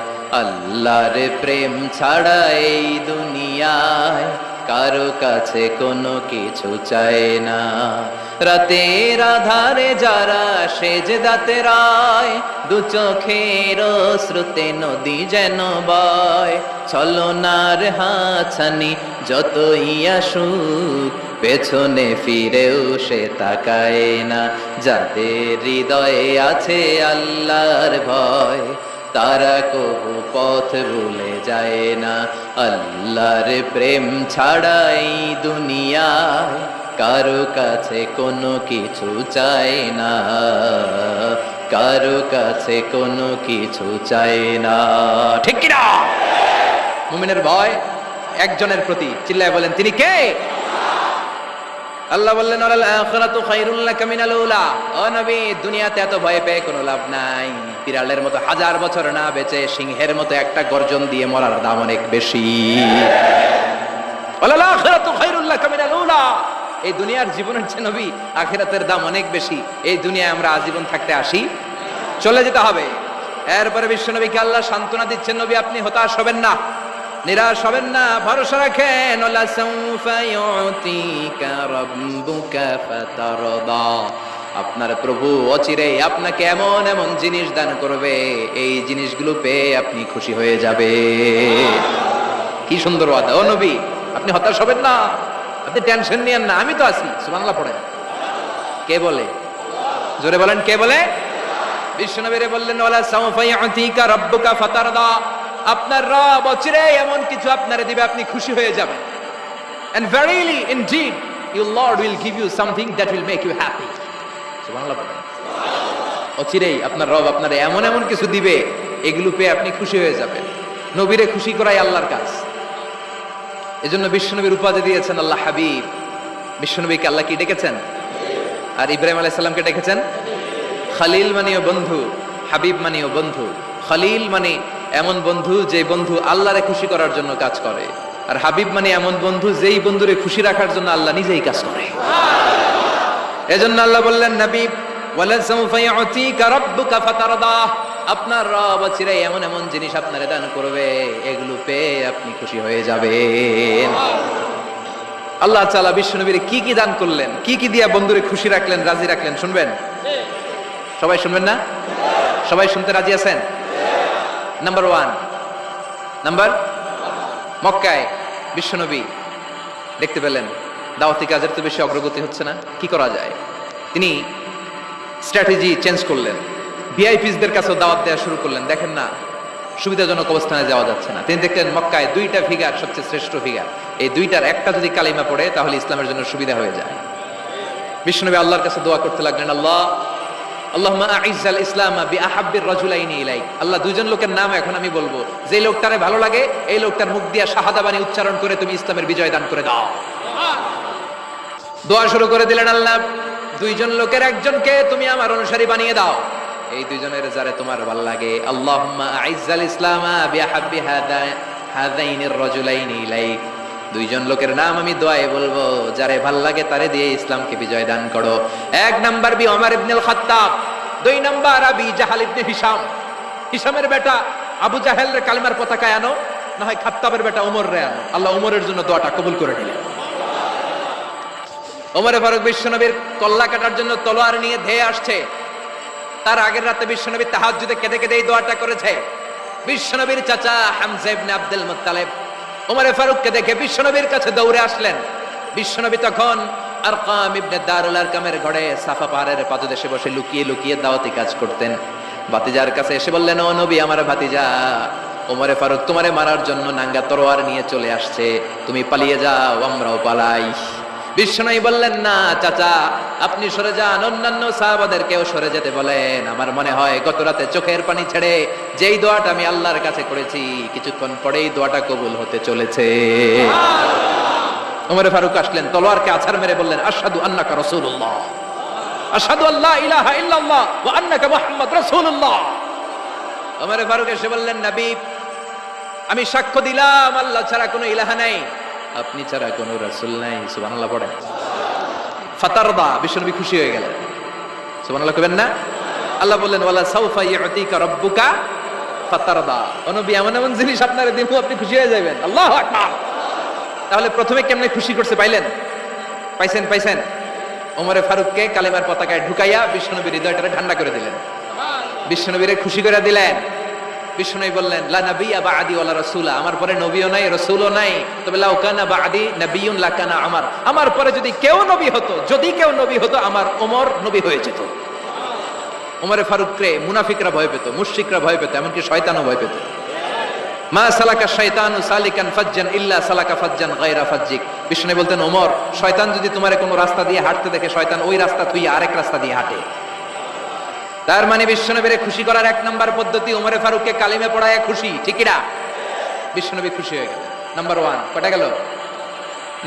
আল্লাহর প্রেম ছাড়া এই দুনিয়ায় কারো কাছে কোনো কিছু চায় না। রাতের আধারে যারা সেজদাতে রায়, দু চোখের শ্রুতে নদী যেন বয়। ছলনার হাছানি যতই আসুক, পেছনে ফিরেও সে তাকায় না। যাদের হৃদয়ে আছে আল্লাহর ভয়, তারা কবু পথ ভুলে যায় না। আল্লাহর প্রেম ছাড়াই দুনিয়ায় কারো কাছে কোনো কিছু চায় না, কারো কাছে কোনো কিছু চায় না, ঠিক কিনা? মুমিনের ভয় একজনের প্রতি, চিল্লায় বলেন তিনি কে? আল্লাহ বললেন, ওয়াল আখিরাতু খায়রুল লাকা মিনাল উলা। ও নবী, দুনিয়াতে এত ভয় পেয়ে কোনো লাভ নাই। বিড়ালের মতো 1000 বছর না বেঁচে সিংহের মতো একটা গর্জন দিয়ে মরার দাম অনেক বেশি। ওয়াল আখিরাতু খায়রুল লাকা মিনাল উলা। এই দুনিয়ার জীবনের চেয়ে নবী আখিরাতের দাম অনেক বেশি। এই দুনিয়ায় আমরা আজীবন থাকতে আসি, চলে যেতে হবে। এরপরে বিশ্বনবীকে আল্লাহ সান্ত্বনা দিচ্ছেন, নবী আপনি হতাশ হবেন না, নিরাশ হবেন না, ভরসা রাখেন। ওয়ালা সাউফা ইউতিকা রাব্বুকা ফাতারদা। আপনার প্রভু অচিরেই আপনাকে এমন এমন জিনিস দান করবে, এই জিনিসগুলো পেয়ে আপনি খুশি হয়ে যাবে। কি সুন্দর ওয়াদা। ও নবী, আপনি হতাশ হবেন না, আপনি টেনশন নিয়েন না, আমি তো আছি। সুবহানাল্লাহ পড়েন। কে বলে? জোরে বলেন, কে বলে? বিশ্বনবী বললেন, ওয়ালা সাউফা ইয়াতিকা রাব্বুকা ফাতারদা, আপনার রব অচিরেই এমন কিছু আপনারে দিবে, আপনি খুশি হয়ে যাবেন। And verily indeed your Lord will give you something that will make you happy. সুবহানাল্লাহ বলেন। অচিরেই আপনার রব আপনারে এমন এমন কিছু দিবে, এগুলো পেয়ে আপনি খুশি হয়ে যাবেন। নবীরে খুশি করাই আল্লাহর কাজ। এজন্য বিশ্বনবীর উপাধি দিয়েছেন আল্লাহ হাবিব। বিশ্বনবীকে আল্লাহ কি ডেকেছেন? আর ইব্রাহিম আলাইহিস সালামকে ডেকেছেন খলিল, মানেও বন্ধু, হাবিব মানেও বন্ধু। খলিল মানে এমন বন্ধু যে বন্ধু আল্লাহরে খুশি করার জন্য কাজ করে, আর হাবিব মানে এমন বন্ধু যেই বন্ধুরে খুশি রাখার জন্য আল্লাহ নিজেই কাজ করে। এজন্য আল্লাহ বললেন, নবী, ওয়ালা সাউফা ইয়াতিকা রাব্বুকা ফাতারদা, আপনার রব চিরাই এমন এমন জিনিস আপনারে দান করবে, এগুলো পেয়ে আপনি খুশি হয়ে যাবেন। আল্লাহ তাআলা বিশ্বনবীরে কি কি দান করলেন, কি কি দিয়া বন্ধুরে খুশি রাখলেন, রাজি রাখলেন, শুনবেন? সবাই শুনবেন না? সবাই শুনতে রাজি আছেন? নাম্বার 1, মক্কায় বিশ্বনবী দেখতে পেলেন দাওয়াতি কাজের তো বেশি অগ্রগতি হচ্ছে না, কি করা যায়? তিনি স্ট্র্যাটেজি চেঞ্জ করলেন, ভিআইপিসদের কাছেও দাওয়াত দেওয়া শুরু করলেন। দেখেন না, সুবিধাজনক অবস্থানে যাওয়া যাচ্ছে না। তিনি দেখলেন মক্কায় 2টা ফিগার সবচেয়ে শ্রেষ্ঠ ফিগার, এই 2টার একটা যদি কালিমা পড়ে তাহলে ইসলামের জন্য সুবিধা হয়ে যায়। বিশ্বনবী আল্লাহর কাছে দোয়া করতে লাগলেন, আল্লাহুম্মা আইজ্জাল ইসলামা বিআহাব্বির রাজুলাইনি ইলাইক। আল্লাহ, 2জন লোকের নাম এখন আমি বলবো, যে লোকটারে ভালো লাগে এই লোকটার মুখ দিয়ে শাহাদা বাণী উচ্চারণ করে তুমি ইসলামের বিজয় দান করে দাও। দোয়া শুরু করে দিলেন, আল্লাহ, 2জন লোকের একজনকে তুমি আমার অনুসারী বানিয়ে দাও, এই 2জনের যারে তোমার ভালো লাগে। আল্লাহুম্মা আইজ্জাল ইসলামা বিআহাব্বি হাযাইনির রাজুলাইনি ইলাইক। 2জন লোকের নাম আমি দোয়ায় বলবো, যারে ভাল লাগে তারে দিয়ে ইসলামকে বিজয় দান করো। 1 নাম্বার ওমর ইবনুল খাত্তাব, 2 নাম্বার আবু জাহাল ইবনে হিশাম। হিশামের বেটা আবু জাহেলের কালিমার পতাকায় আনো, না হয় খাত্তাবের বেটা ওমর রে আনো। আল্লাহ ওমরের জন্য দোয়াটা কবুল করে নিলেন। ওমরে ফারুক বিশ্বনবীর কল্লা কাটার জন্য তলোয়ার নিয়ে ধেয়ে আসছে। তার আগের রাতে বিশ্বনবী তাহাজ্জুদে কেঁদে কেঁদে এই দোয়াটা করেছে। বিশ্বনবীর চাচা হামজা ইবনে আব্দুল মুত্তালিব ওমরে ফারুককে দেখে বিশ্বনবীর কাছে দৌড়ে আসলেন। বিশ্বনবী তখন আরকাম ইবনে দারুল আরকামের ঘরে সাফা পাহাড়ের পাদদেশে বসে লুকিয়ে লুকিয়ে দাওয়াতি কাজ করতেন। ভাতিজার কাছে এসে বললেন, ও নবী, আমার ভাতিজা ওমরে ফারুক তোমারে মারার জন্য নাঙ্গা তরোয়ার নিয়ে চলে আসছে, তুমি পালিয়ে যাও, আমরাও পালাই। বিশ্বনবী বললেন, না চাচা, আপনি সরে যান, অন্যান্য সাহাবাদেরকেও সরে যেতে বলেন। আমার মনে হয় গত রাতে চোখের পানি ছেড়ে যেই দোয়াটা আমি আল্লাহর কাছে করেছি, কিছুক্ষণ পরেই দোয়াটা কবুল হতে চলেছে। ওমরে ফারুক আসলেন, তলোয়ারকে আছাড় মেরে বললেন, আশহাদু আন্নাকা রাসূলুল্লাহ, আশহাদু আল্লা ইলাহা ইল্লাল্লাহ ওয়া আন্নাকা মুহাম্মদ রাসূলুল্লাহ। ওমরে ফারুক এসে বললেন, নবী, আমি সাক্ষ্য দিলাম আল্লাহ ছাড়া কোনো ইলাহা নাই, আপনি ছাড়া কোনো রাসূল নাই। সুবহানাল্লাহ পড়েন। ফাতারদা, বিশ্বনবী খুশি হয়ে গেলেন। সুবহানাল্লাহ কইবেন না? আল্লাহ বললেন, ওয়ালা সাউফা ইউতিকা রাব্বুকা ফাতারদা, ও নবী, এমন এমন জিনিস আপনারে দেব, আপনি খুশি হয়ে যাবেন। আল্লাহু আকবার। তাহলে প্রথমে কেমনে খুশি করতে পাইছেন? ওমরে ফারুককে কালেমার পতাকায় ঢুকাইয়া বিশ্বনবীর হৃদয়টারে ঠান্ডা করে দিলেন, বিশ্বনবীরে খুশি করে দিলেন। বিশ্বনবী বললেন, লা নাবিয়্যা বা'দি ওয়ালা রাসূলা, আমার পরে নবীও নাই, রাসূলও নাই, তবে লাউ কানা বা'দি নাবিয়্যুন লাকানা আমার, আমার পরে যদি কেউ নবী হতো আমার ওমর নবী হয়ে যেত। ওমরে ফারুককে মুনাফিকরা ভয় পেত, মুশরিকরা ভয় পেত, এমনকি শয়তানও ভয় পেত। মা সালাকা শাইতানু সালিকান ফাজ্জান ইল্লা সালাকা ফাজ্জান গায়রা ফাজ্জিক। বিষ্ণু বলতেন, ওমর, শয়তান যদি তোমারে কোনো রাস্তা দিয়ে হাঁটতে দেখে, শয়তান ওই রাস্তা তুই আরেক রাস্তা দিয়ে হাঁটে। তার মানে বিশ্বনবীরে খুশি করার 1 নাম্বার পদ্ধতি ওমরে ফারুককে কালিমা পড়ায় খুশি, ঠিক না? বিশ্বনবী খুশি হয়ে গেল। নাম্বার 1 কটা গেল?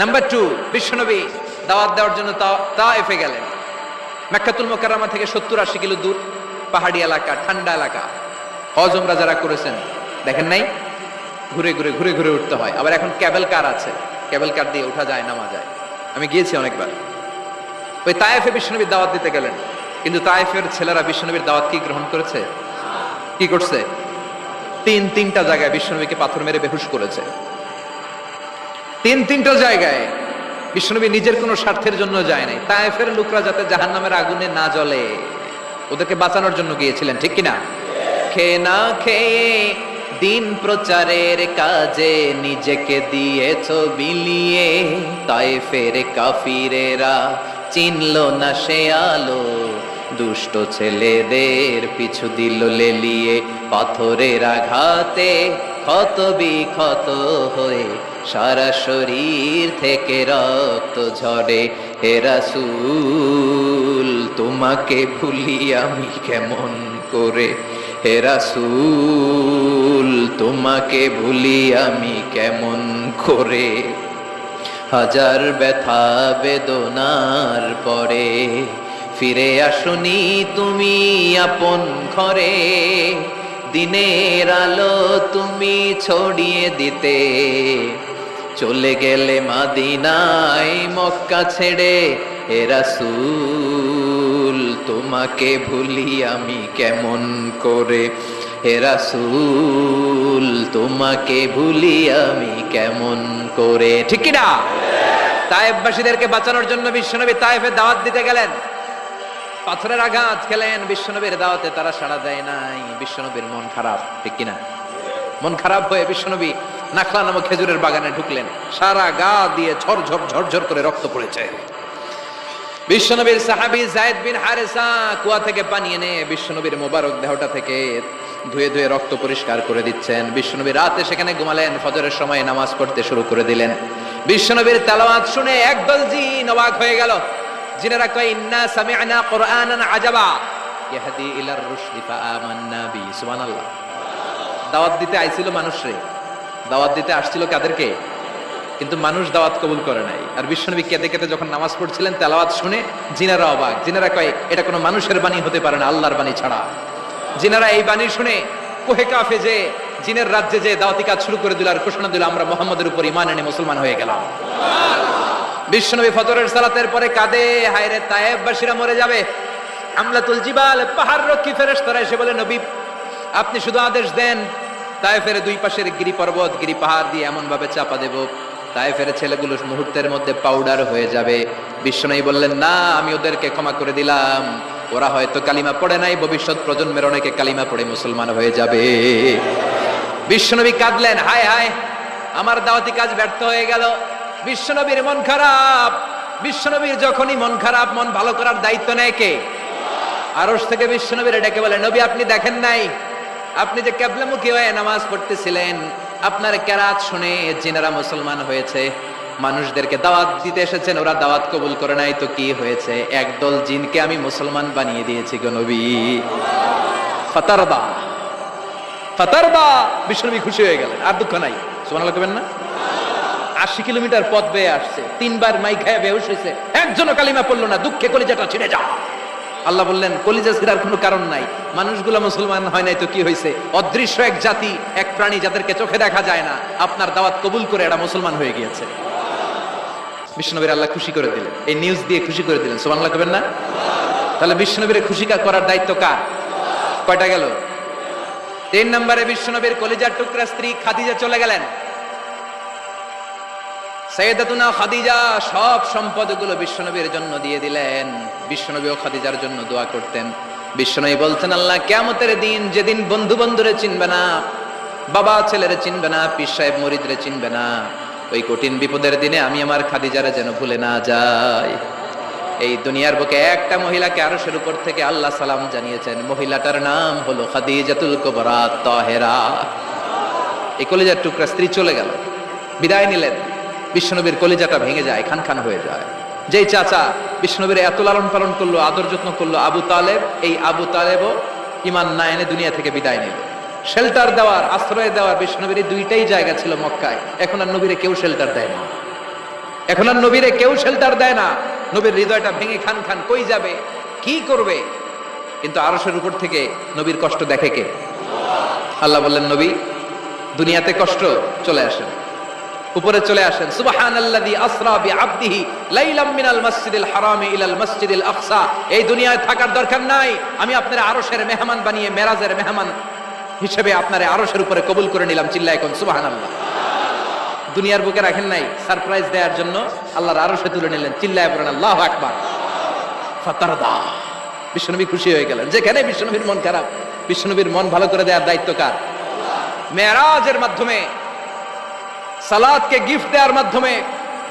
নাম্বার 2, বিশ্বনবী দাওয়াত দেওয়ার জন্য তায়েফে গেলেন। মক্কাতুল মুকাররমা থেকে 70-80 কিলো দূর, পাহাড়ি এলাকা, ঠান্ডা এলাকা। হজ উমরা যারা করেছেন দেখেন নাই, ঘুরে ঘুরে উঠতে হয়। আবার এখন ক্যাবেল কার আছে, ক্যাবেল কার দিয়ে ওঠা যায়, নামা যায়। আমি গিয়েছি অনেকবার। ওই তায়েফে বিশ্বনবী দাওয়াত দিতে গেলেন, কিন্তু তায়েফের ছেলেরা বিশ্বনবীর দাওয়াত কি গ্রহণ করেছে? কি করছে? 3টা জায়গায় বিশ্বনবীকে পাথর মেরে বেহুশ করেছে। 3টা জায়গায় বিশ্বনবী নিজের কোনো স্বার্থের জন্য যায় নাই, তায়েফের লোকরা যাতে জাহান্নামের আগুনে না জ্বলে ওদেরকে বাঁচানোর জন্য গিয়েছিলেন, ঠিক কিনা? খেয়ে না খেয়ে দিন প্রচারের কাজে নিজেকে দিয়েছ বিলিয়ে, তায়েফের কাফিরেরা চিনল না সে আলো, দুষ্ট ছেলেদের পিছু দিল লেলিয়ে, পাথরের আঘাতে ক্ষত বিক্ষত হয়ে সারা শরীর থেকে রক্ত ঝরে। হে রাসূল তোমাকে ভুলি আমি কেমন করে, হে রাসূল তোমাকে ভুলি আমি কেমন করে। হাজার ব্যথা বেদনার পরে ফিরে আসুনি তুমি আপন ঘরে, দিনের আলো তুমি ছড়িয়ে দিতে চলে গেলে মদিনায় মক্কা ছেড়ে। হে রাসূল তোমাকে ভুলি আমি কেমন করে, হে রাসূল তোমাকে ভুলি আমি কেমন করে, ঠিক কি না? তায়েফবাসীদেরকে বাঁচানোর জন্য বিশ্বনবী তায়েফে দাওয়াত দিতে গেলেন, পাথরের আঘাত খেলেন, বিশ্বনবীর দাওয়াতে তারা সাড়া দেয় নাই। বিশ্বনবীর মন খারাপ, ঠিক কিনা? মন খারাপ হয়ে বিশ্বনবী নাখলা নামক খেজুরের বাগানে ঢুকলেন, সারা গা দিয়ে ঝরঝর ঝরঝর করে রক্ত পড়েছে। বিশ্বনবীর সাহাবী যায়েদ বিন হারেসা কুয়া থেকে পানি এনে বিশ্বনবীর মোবারক দেহটা থেকে ধুয়ে ধুয়ে রক্ত পরিষ্কার করে দিচ্ছেন। বিশ্বনবী রাতে সেখানে ঘুমালেন, ফজরের সময় নামাজ পড়তে শুরু করে দিলেন। বিশ্বনবীর তেলাওয়াত শুনে একদল জিন অবাক হয়ে গেল। জিনেরা কয় ইন্না সামি'না কুরআনান আজাবা ইয়াহদি ইলার রুশদি ফাআমান্না বি। সুবহানাল্লাহ। দাওয়াত দিতে আইছিল মানুষরে, দাওয়াত দিতে আসছিল কাদেরকে? কিন্তু মানুষ দাওয়াত কবুল করে নাই। আর বিশ্বনবী কেঁদে কেঁদে যখন নামাজ পড়ছিলেন, তেলাওয়াত শুনে জিনেরা অবাক। জিনেরা কয় এটা কোনো মানুষের বাণী হতে পারে না, আল্লাহর বাণী ছাড়া। জিনেরা এই বাণী শুনে কোহে কাফে যে জিনের রাজ্যে যে দাওয়াতি কাজ শুরু করে দিল আর ঘোষণা দিল আমরা মুহাম্মাদের উপর ঈমান এনে মুসলমান হয়ে গেলাম। বিশ্বনবী ফজরের সালাতের পরে কাঁদে, হায়রে তায়েফবাসীরা মরে যাবে। আমলাতুল জিবাল পাহাড় রক্ষী ফেরেশতারা এসে বলে নবী আপনি শুধু আদেশ দেন, তায়েফের দুই পাশের গিরি পর্বত গিরি পাহাড় দিয়ে এমন ভাবে চাপা দেব তায়েফের ছেলেগুলো মুহূর্তের মধ্যে পাউডার হয়ে যাবে। বিশ্বনবী বললেন না, আমি ওদেরকে ক্ষমা করে দিলাম, ওরা হয়তো কালিমা পড়ে নাই, ভবিষ্যৎ প্রজন্মের অনেকে কালিমা পড়ে মুসলমান হয়ে যাবে। বিশ্বনবী কাঁদলেন, হায় হায় আমার দাওয়াতি কাজ ব্যর্থ হয়ে গেল। বিশ্বনবীর মন খারাপ। বিশ্বনবীর যখনই মন খারাপ, মন ভালো করার দায়িত্ব নেয় কে? আরশ থেকে বিশ্বনবীর ডেকে বলে নবী আপনি দেখেন নাই, আপনি যে কিবলামুখী হয়ে নামাজ পড়তেছিলেন, আপনার কেরাত শুনে জিনেরা মুসলমান হয়েছে, মানুষদেরকে দাওয়াত দিতে এসেছেন, ওরা দাওয়াত কবুল করে নাই, তো কি হয়েছে? একদল জিনকে আমি মুসলমান বানিয়ে দিয়েছি গো নবী। ফাতারবা ফাতারবা। বিশ্বনবী খুশি হয়ে গেলেন, আর দুঃখ নাই। সুবহানাল্লাহ কবেন না? 80 কিলোমিটার পথ বেয়ে আসছে, 3 বার মাই খায় বেহুশ হয়েছে, একজনও কালিমা পড়লো না, দুঃখে কলিজাটা ছিঁড়ে যা। আল্লাহ বললেন কলিজা ছিঁড়ার কোনো কারণ নাই, মানুষগুলো মুসলমান হয় নাই তো কি হয়েছে? অদৃশ্য এক জাতি, এক প্রাণী যাদেরকে চোখে দেখা যায় না, আপনার দাওয়াত কবুল করে এরা মুসলমান হয়ে গিয়েছে। বিশ্বনবীর আল্লাহ খুশি করে দিলেন, এই নিউজ দিয়ে খুশি করে দিলেন। সুবহানাল্লাহ কবেন না? তাহলে বিশ্বনবীর খুশি করার দায়িত্ব কার? কয়টা গেল? 3 নম্বরে বিশ্বনবীর কলিজার টুকরা স্ত্রী খাদিজা চলে গেলেন। সাইয়েদাতুনা খাদিজা সব সম্পদগুলো বিশ্বনবীর জন্য দিয়ে দিলেন। বিশ্বনবীও খাদিজার জন্য দোয়া করতেন। বিশ্বনবী বলতেন আল্লাহ কিয়ামতের দিন, যেদিন বন্ধু বন্ধুরে চিনবে না, বাবা ছেলেরে চিনবে না, পীর সাহেব মুরিদরে চিনবে না, ওই কঠিন বিপদের দিনে আমি আমার খাদিজারে যেন ভুলে না যাই। এই দুনিয়ার বুকে একটা মহিলাকে আরশের উপর থেকে আল্লাহ সালাম জানিয়েছেন, মহিলাটার নাম হলো খাদিজাতুল কুবরা তাহেরা। এই কলিজার টুকরা স্ত্রী চলে গেল, বিদায় নিলেন। বিশ্বনবীর কলিজাটা ভেঙে যায়, খান খান হয়ে যায়। যেই চাচা বিশ্বনবীর এত লালন পালন করলো, আদর যত্ন করলো, আবু তালেব, এই আবু তালেবও ঈমান না এনে দুনিয়া থেকে বিদায় নিল। শেল্টার দেওয়ার, আশ্রয় দেওয়ার বিশ্বনবীর দুইটাই জায়গা ছিল মক্কায়। এখন আর নবীরে কেউ শেল্টার দেয় না, এখন আর নবীরে কেউ শেল্টার দেয় না। নবীর হৃদয়টা ভেঙে খান খান, কই যাবে, কি করবে? কিন্তু আরশের উপর থেকে নবীর কষ্ট দেখে কে? আল্লাহ বললেন নবী দুনিয়াতে কষ্ট, চলে আসেন, উপরে চলে আসেন। সুবহানাল্লাযী আসরা বিআবদিহি লাইলাম মিনাল মাসজিদিল হারামি ইলাল মাসজিদিল আকসা। এই দুনিয়ায় থাকার দরকার নাই, আমি আপনার আরশের মেহমান বানিয়ে মেরাজের মেহমান হিসেবে আপনার আরশের উপরে কবুল করে নিলাম। চিল্লায় কোন সুবহানাল্লাহ। দুনিয়ার বুকে রাখেন নাই, সারপ্রাইজ দেওয়ার জন্য আল্লাহর আরশে তুলে নিলেন। চিল্লায় পড়েন আল্লাহু আকবার। ফাতারদা, বিশ্বনবী খুশি হয়ে গেলেন। যেখানে বিশ্বনবীর মন খারাপ, বিশ্বনবীর মন ভালো করে দেওয়ার দায়িত্ব কার? মেরাজের মাধ্যমে, সালাতকে গিফট দেওয়ার মাধ্যমে,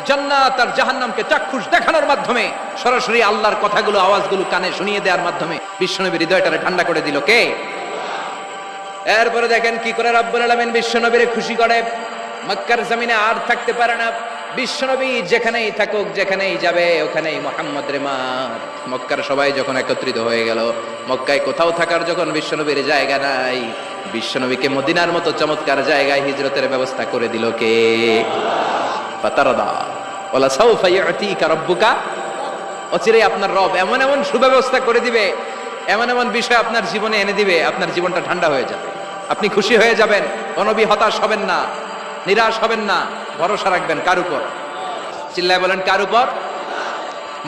জান্নাত আর জাহান্নামকে চাক্ষুষ দেখানোর মাধ্যমে, সরাসরি আল্লাহর কথাগুলো, আওয়াজগুলো কানে শুনিয়ে দেওয়ার মাধ্যমে বিশ্বনবীর হৃদয়টারে ঠান্ডা করে দিল কে? এরপরে দেখেন কি করে রব্বুল আলামিন বিশ্বনবীরে খুশি করে। মক্কার জমিনে আর থাকতে পারে না, বিশ্বনবী যেখানেই থাকুক, যেখানেই যাবে ওখানেই মুহাম্মদ রে মার। মক্কার সবাই যখন একত্রিত হয়ে গেল, মক্কায় কোথাও থাকার যখন বিশ্বনবীর জায়গা নাই, বিশ্বনবীকে মদিনার মতো চমৎকার জায়গায় হিজরতের ব্যবস্থা করে দিল কে? ফাতারদা ওয়ালা সাউফা ইউতিকা রাব্বুকা, অচিরেই আপনার রব এমন এমন সুব্যবস্থা করে দিবে, এমন এমন বিষয় আপনার জীবনে এনে দিবে, আপনার জীবনটা ঠান্ডা হয়ে যাবে, আপনি খুশি হয়ে যাবেন। ও নবী হতাশ হবেন না, নিরাশ হবেন না, ভরসা রাখবেন কার উপর? চিল্লায় বলেন কার উপর?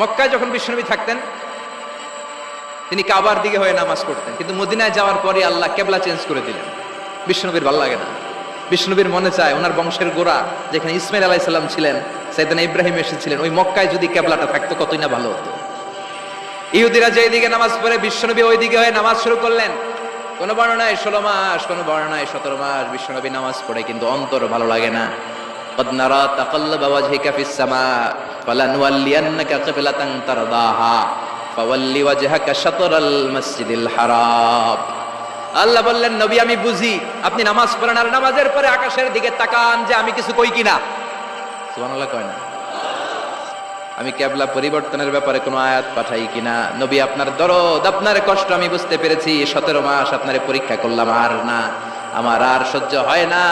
মক্কায় যখন বিশ্বনবী থাকতেন তিনি কাবার দিকে হয়ে নামাজ পড়তেন, কিন্তু মদিনায় যাওয়ার পরে আল্লাহ কেবলা চেঞ্জ করে দিলেন। বিশ্বনবীর ভালো লাগে না, বিষ্ণুবীর মনে চায় ওনার বংশের গোড়া যেখানে ইসমাইল আলাইহিস সালাম ছিলেন, সাইয়েদনা ইব্রাহিম এসেছিলেন, ওই মক্কায় যদি কেবলাটা থাকতো কতই না ভালো হতো। ইহুদিরা যেদিকে নামাজ পড়ে বিশ্বনবী ওই দিকে হয়ে নামাজ শুরু করলেন। কোন বর্ণনায় 16 মাস, কোন বর্ণনায় 17 মাস বিশ্বনবী নামাজ পড়ে, কিন্তু অন্তর ভালো লাগে না। قد نرى تقلب وجهك في السماء فلنولينك قبلة ترضاها فولي وجهك شطر المسجد الحرام। আল্লাহ বললেন নবী আমি বুঝি আপনি নামাজ পড়েন, আর নামাজের পরে আকাশের দিকে তাকান যে আমি কিছু কই কিনা। সুবহানাল্লাহ কয় না? আমি কিবলা পরিবর্তনের ব্যাপারে কোনো আয়াত পাঠাই কিনা? নবী আপনার দরদ, আপনার কষ্ট আমি বুঝতে পেরেছি। 17 মাস আপনারে পরীক্ষা করলাম, আর না, আমার আর সহ্য হয় না।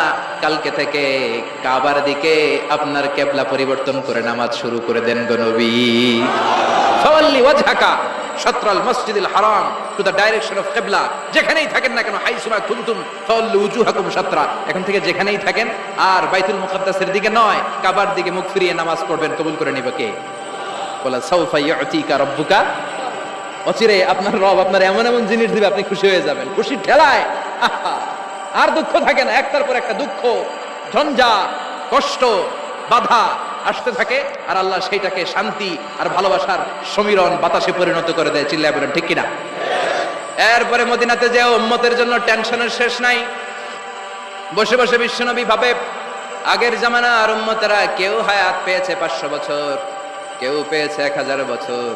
কালকে থেকে কাবার দিকে আপনার কিবলা পরিবর্তন করে নামাজ শুরু করে দেন গো নবী। ফাওয়াল্লি ওয়াজহাকা শাতরাল মসজিদিল হারাম, টু দ্য ডাইরেকশন অফ কিবলা। যেখানেই থাকেন না কেন, হাইসুমা কুনতুম ফাওয়াল্লু উজুহাকুম শাতরা, এখন থেকে যেখানেই থাকেন আর বাইতুল মুকাদ্দাসের দিকে নয়, কাবার দিকে মুখ ফিরিয়ে নামাজ পড়বেন। কবুল করে নিবে কে? বলা সাউফা ইউতিকা রাব্বুকা, অচিরে আপনার রব আপনার এমন এমন জিনিস দিবে আপনি খুশি হয়ে যাবেন। খুশির ঠেলায় আর দুঃখ থাকে না, একটার পর একটা দুঃখ, ঝঞ্ঝা, কষ্ট, বাধা আসতে থাকে, আর আল্লাহ সেইটাকে শান্তি আর ভালোবাসার সমীরণ বাতাসে পরিণত করে দেয়। চিল্লায় বলেন ঠিক কিনা? এরপরে মদিনাতে যে উম্মতের জন্য টেনশনের শেষ নাই। বসে বসে বিশ্বনবী ভাবে আগের জামানার উম্মতেরা কেউ হায়াত পেয়েছে 500 বছর, কেউ পেয়েছে 1000 বছর,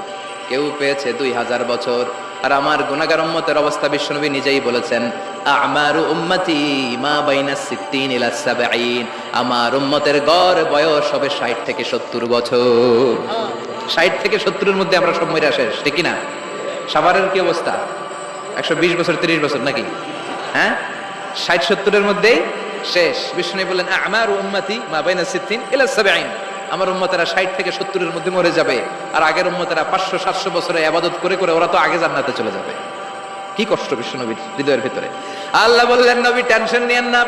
কেউ পেয়েছে 2000 বছর, আর আমার গুনাহগার উম্মতের অবস্থা বিশ্বনবী নিজেই বলেছেন আমারু উম্মতি মা বাইনা 60 ইলা 70, আমার উম্মতের গড় বয়স হবে 60 থেকে 70 বছর। 60 থেকে 70 এর মধ্যে আমরা সব মইরা শেষ, ঠিক না? সাভারের কি অবস্থা? 120 বছর 30 বছর নাকি? হ্যাঁ, 60-70 এর মধ্যেই শেষ। বিশ্বনবী বললেন আমারু উম্মতি মা বাইনা 60 ইলা 70, আমার উম্মতেরা 60 থেকে 70 এর মধ্যে মরে যাবে, আর আগের উম্মতেরা 500-700 বছরে ইবাদত করে করে ওরা তো আগে জান্নাতে চলে যাবে। কি কষ্ট বিশ্বনবীর হৃদয়ের ভিতরে। আল্লাহ বললেন নবী টেনশন নিয়েন না,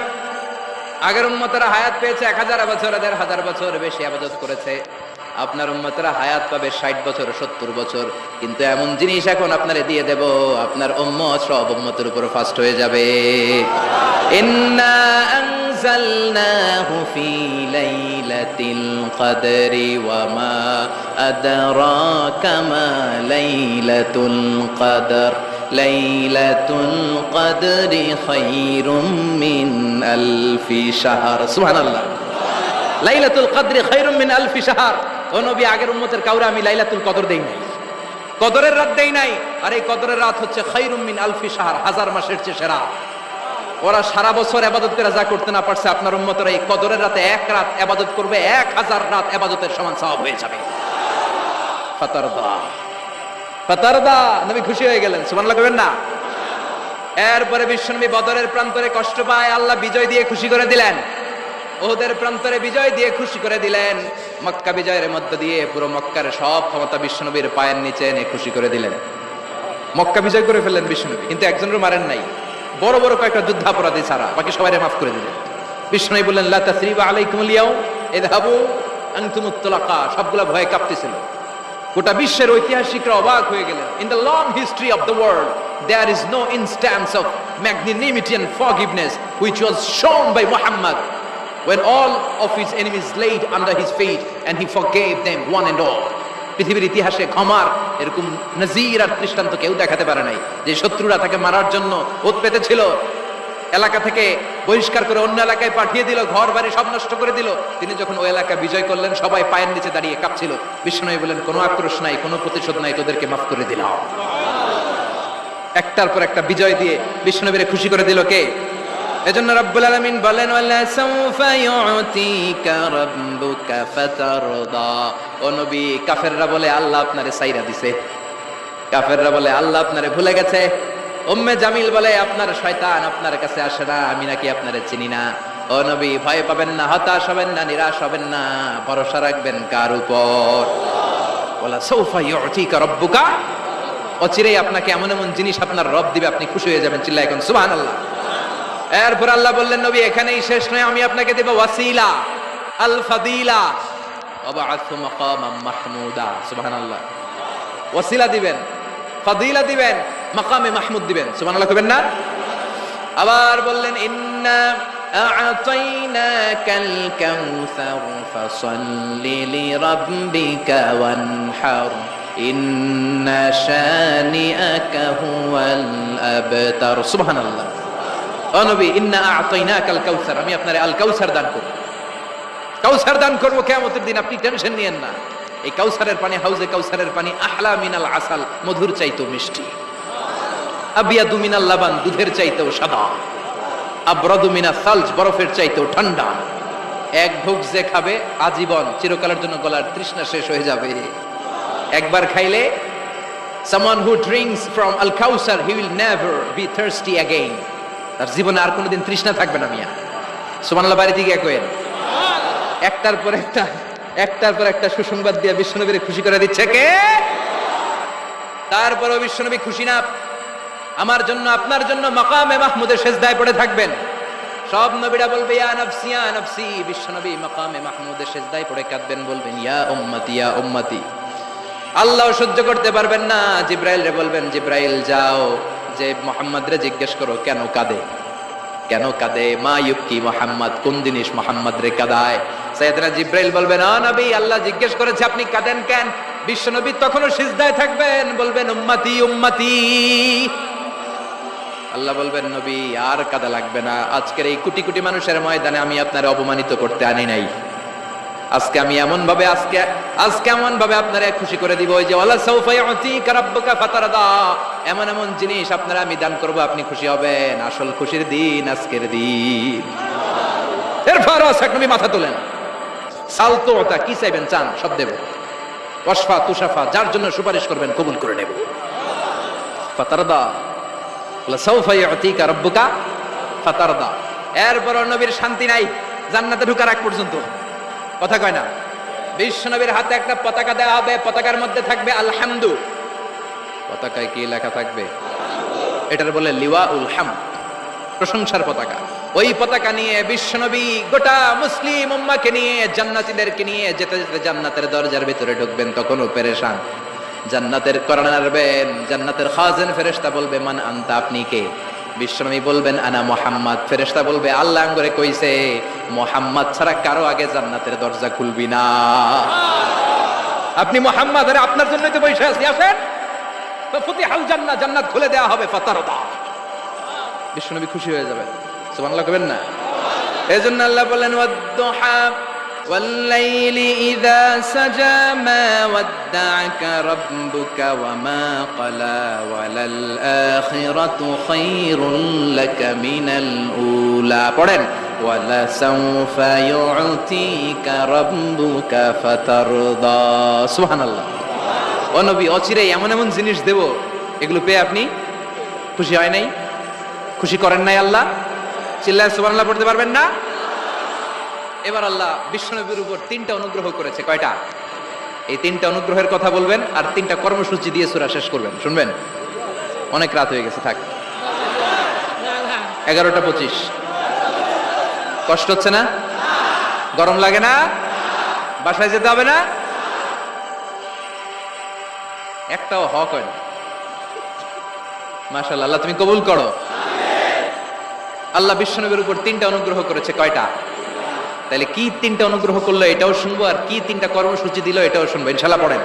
আগের উম্মতেরা হায়াত পেয়েছে 1000 বছর, 1000 বছর বেশি ইবাদত করেছে, আপনার উম্মতেরা হায়াত পাবে 60 বছর 70 বছর। কিন্তু এমন জিনিস এখন আপনারে দিয়ে দেব, আপনার উম্মত সব উম্মতের উপর ফাস্ট হয়ে যাবে। ইন্না আনজালনাহু ফি লাইলাতিল কদরি ওয়া মা আদরাকা মা লাইলাতুল কদর লাইলাতুল কদরি খায়রুম মিন আলফি শাহর। সুবহানাল্লাহ। লাইলাতুল কদরি খায়রুম মিন আলফি শাহর। ও নবী আগের উম্মতের কাউরে আমি লাইলাতুল কদর দেই নাই, কদরের রাত দেই নাই, আর এই কদরের রাত হচ্ছে খায়রুম মিন আলফি শাহর, 1000 মাসের চেয়ে সেরা। ওরা সারা বছর ইবাদত করে যা করতে না পারছে, আপনার উম্মতেরা এই কদরের রাতে এক রাত ইবাদত করবে, 1000 রাত ইবাদতের সমান সওয়াব হয়ে যাবে। ফাতারদা, ফাতারদা, নবী খুশি হয়ে গেলেন। সুবহানাল্লাহ কইবেন না? এরপরে বিশ্বনবী বদরের প্রান্তরে কষ্ট পায়, আল্লাহ বিজয় দিয়ে খুশি করে দিলেন। ওদের প্রান্তরে বিজয় দিয়ে খুশি করে দিলেন। মক্কা বিজয়ের মধ্য দিয়ে পুরো মক্কার সব ক্ষমতা বিশ্বনবীর পায়ের নিচে এনে খুশি করে দিলেন। মক্কা বিজয় করে ফেললেন বিশ্বনবী, কিন্তু একজনের মারেন নাই, বড় বড় কয়েকটা যুদ্ধাপরাধী ছাড়া বাকি সবাইকে মাফ করে দিলেন। বিশ্বনবী বললেন লা তাসরিবা আলাইকুমুল ইয়াউম ইযহাবু আনতুমুত তুলাকা। সবগুলা ভয়ে কাঁপতেছিল। গোটা বিশ্বের ঐতিহাসিকরা অবাক হয়ে গেলেন। In the long history of the world there is no instance of magnanimity and forgiveness which was shown by Muhammad when all of his enemies laid under his feet and he forgave them one and all. পৃথিবীর ইতিহাসে ক্ষমার এরকম নজির আর দৃষ্টান্ত কেউ দেখাতে পারে নাই, যে শত্রুরা তাকে মারার জন্য ওত পেতেছিল, এলাকা থেকে বহিষ্কার করে অন্য এলাকায় পাঠিয়ে দিল, ঘর বাড়ি সব নষ্ট করে দিল, তিনি যখন ওই এলাকা বিজয় করলেন সবাই পায়ের নিচে দাঁড়িয়ে কাঁপছিল। বিষ্ণু বলেন, কোনো আক্রোশ নাই, কোনো প্রতিশোধ নাই, তোদেরকে মাফ করে দিলাম। একটার পর একটা বিজয় দিয়ে বিষ্ণুবীরে খুশি করে দিল কে? এজন্য রব্বুল আলামিন বলেন, ওয়ালা সাউফা ইউতিকা রাব্বুকা ফাতারদা। ও নবী, কাফেররা বলে আল্লাহ আপনারে সাইরা দিছে, কাফেররা বলে আল্লাহ আপনারে ভুলে গেছে, উম্মে জামিল বলে আপনার শয়তান আপনার কাছে আসে না, আমি নাকি আপনারে চিনি না। ও নবী, ভয় পাবেন না, হতাশ হবেন না, নিরাশ হবেন না, ভরসা রাখবেন কার উপর? ওয়ালা সাউফা ইউতিকা রাব্বুকা, অচিরেই আপনাকে এমন এমন জিনিস আপনার রব দিবে, আপনি খুশি হয়ে যাবেন। চিল্লায় এখন সুবহানাল্লাহ। এরপর আল্লাহ বললেন, নবী এখানেই শেষ নয়, আমি আপনাকে দেব ওয়াসিলা, আল ফাদিলা, ওয়াবা'আথু মাকামাম মাহমুদা। সুবহানাল্লাহ। ওয়াসিলা দিবেন, ফাদিলা দিবেন, মাকামে মাহমুদ দিবেন। সুবহানাল্লাহ কইবেন না? আবার বললেন, ইন্না আ'তাইনাকাল কাউসার ফাসাল্লি লিরাব্বিকা ওয়ানহার ইন্না শানিআকা হুয়াল আবতার। সুবহানাল্লাহ। ও নবী, ইন্না আ'তাইনাকাল কাউসার, আমি আপনারে আল কাউসার দান করব, কাউসার দান করব কিয়ামতের দিন, আপনি টেনশন নিয়েন না। এই কাউসারের পানি, হাউজে কাউসারের পানি আহলা মিনাল আসাল, মধুর চাইতেও মিষ্টি, আবিয়াদু মিনাল লাবান, দুধের চাইতেও সাদা, আবরাদু মিনাস সালজ, বরফের চাইতেও ঠান্ডা। এক ঢোক যে খাবে আজীবন, চিরকালের জন্য গলার তৃষ্ণা শেষ হয়ে যাবে। একবার খাইলে, someone who drinks from al kausar he will never be thirsty again, তার জীবনে আর কোনোদিন তৃষ্ণা থাকবে না। মিয়া সুবহানাল্লাহ বাড়িতে গিয়ে কইেন। একটার পর একটা সুসংবাদ দিয়ে বিশ্বনবীরে খুশি করে দিচ্ছে কে? তারপরও বিশ্বনবী খুশি না। আমার জন্য, আপনার জন্য মাকামে মাহমুদের সিজদায় পড়ে থাকবেন। সব নবীরা বলবে ইয়া নফসি ইয়া নফসি, বিশ্বনবী মাকামে মাহমুদের সিজদায় পড়ে কাঁদবেন, বলবেন ইয়া উম্মতি ইয়া উম্মতি। আল্লাহ সহ্য করতে পারবেন না, জিব্রাইল রে বলবেন, জিব্রাইল যাও, যে মুহাম্মদ রে জিজ্ঞেস করো কেন কাঁদে, কেন কাঁদে, মা ইউবকি মুহাম্মদ, কোন জিনিস মুহাম্মদ রে কাঁদায়। সাইয়েদনা জিব্রাইল বলবেন, ও নবী, আল্লাহ জিজ্ঞেস করেছে আপনি কাঁদেন কেন? বিশ্বনবী তখনও সিজদায় থাকবেন, বলবেন উম্মতি উম্মতি। আল্লাহ বলবেন, নবী আর কাঁদা লাগবে না, আজকের এই কোটি কোটি মানুষের ময়দানে আমি আপনারে অপমানিত করতে আনি নাই। আজকে আমি এমন ভাবে আপনারা খুশি করে দিব, ওই যে ওয়ালা সাউফা ইউতিকা রাব্বুকা ফাতারদা, এমন এমন জিনিস আপনারা আমি দান করব, আপনি খুশি হবেন। আসল খুশির দিন আজকের দিন। এরপর নবী মাথা তোলেন, সালতুতা, কি চাইবেন চান সব দেব, ওয়াসফা তুশাফা, যার জন্য সুপারিশ করবেন কবুল করে নেব। ফাতারদা, ওয়ালা সাউফা ইউতিকা রাব্বুকা ফাতারদা। এরপর নবীর শান্তি নাই জান্নাতে ঢোকার আগ পর্যন্ত, কথা কয় না। বিশ্বনবীর হাতে একটা পতাকা দেওয়া হবে, পতাকার মধ্যে থাকবে আলহামদু। পতাকায় কি লেখা থাকবে? এটার বলে লিওয়াউল হামদ, প্রশংসার পতাকা। ওই পতাকা নিয়ে বিশ্বনবী গোটা মুসলিম উম্মাহকে নিয়ে, জান্নাতীদেরকে নিয়ে যেতে যেতে জান্নাতের দরজার ভিতরে ঢুকবেন, তখনও পেরেশান। জান্নাতের কর্নার নাড়বেন, জান্নাতের খাজেন ফেরেশতা বলবে, মান আনতা, আপনি কে? বিশ্বনবী বলবেন, আনা মুহাম্মদ। ফেরেশতা বলবে, আল্লাহ করে কইছে মুহাম্মদ ছাড়া কারো আগে জান্নাতের দরজা খুলবি না। আপনি মুহাম্মদ, আরে আপনার জন্যই তো বসে আছি, আসেন। ফাতিহাল জান্নাহ, জান্নাত খুলে দেওয়া হবে। ফাতারদা, বিশ্বনবী খুশি হয়ে যাবেন। সুবহানাল্লাহ কইবেন না? এজন্য আল্লাহ বলেন, ওয়াদ-দুহা والليل إذا سجى ما ودعك ربك وما قلى وللآخرة خير لك من الأولى পড়েন ولسوف يعطيك ربك فترضى সুবহানাল্লাহ। ও নবী, অচিরেই এমন এমন জিনিস দেব, এগুলো পেয়ে আপনি খুশি হয় নাই, খুশি করেন নাই আল্লাহ? চিল্লায় সুবহানাল্লাহ পড়তে পারবেন না? এবার আল্লাহ বিশ্বনবীর উপর 3টা অনুগ্রহ করেছে। কয়টা? এই 3টা অনুগ্রহের কথা বলবেন আর 3টা কর্মসূচি দিয়ে সূরা শেষ করবেন। শুনবেন? অনেক রাত হয়ে গেছে, থাক। 11:25। কষ্ট হচ্ছে না? গরম লাগে না? বাসায় যেতে হবে না? একটাও হক হয় না। মাশাআল্লাহ, আল্লাহ তুমি কবুল করো। আল্লাহ বিশ্বনবীর উপর 3টা অনুগ্রহ করেছে। কয়টা? তাহলে কি তিনটা অনুগ্রহ করলো এটাও শুনবো, আর কি তিনটা কর্মসূচি দিল এটাও শুনবো, ইনশাআল্লাহ। পড়েন।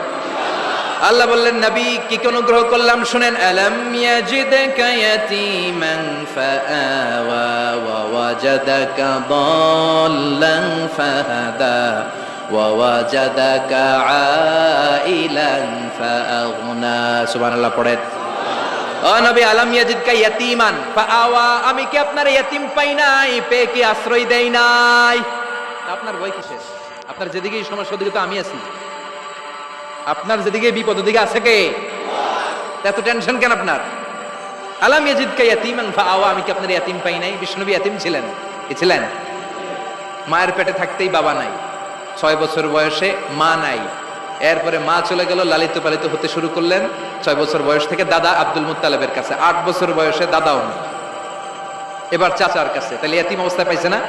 আল্লাহ বললেন, নবী কি কি অনুগ্রহ করলাম শুনেন। আলাম ইয়াজিদকা ইয়াতীমান ফাআওয়া ওয়া ওয়াজাদাকা দাল্লান ফাহাদা ওয়া ওয়াজাদাকা আইলান ফাআগনা। সুবহানাল্লাহ। পড়েন। ও নবী, আলাম ইয়াজিদকা ইয়াতীমান ফাআওয়া, আমি কি আপনার ইয়াতীম পাই নাই, পেয়ে কি আশ্রয় দেই নাই? আপনার ভয় কিসের? আপনার যেদিকে সমস্যা ওদিকে তো আমি আছি। আপনার যেদিকে বিপদ ওদিকে আছে কে? এত টেনশন কেন আপনার? আলাম ইয়াজিদকা ইয়াতীমান ফাআওয়া, আমি কি আপনার ইয়াতীম পাই নাই? বিষ্ণুনবী ইয়াতীম ছিলেন। কি ছিলেন? মায়ের পেটে থাকতেই বাবা নাই, 6 বছর বয়সে মা নাই, এরপরে মা চলে গেল, লালিত পালিত হতে শুরু করলেন 6 বছর বয়স থেকে দাদা আব্দুল মুত্তালিবের কাছে, 8 বছর বয়সে দাদাও নেই, এবার চাচার কাছে। তাহলে এতিম অবস্থায় পাইছে না?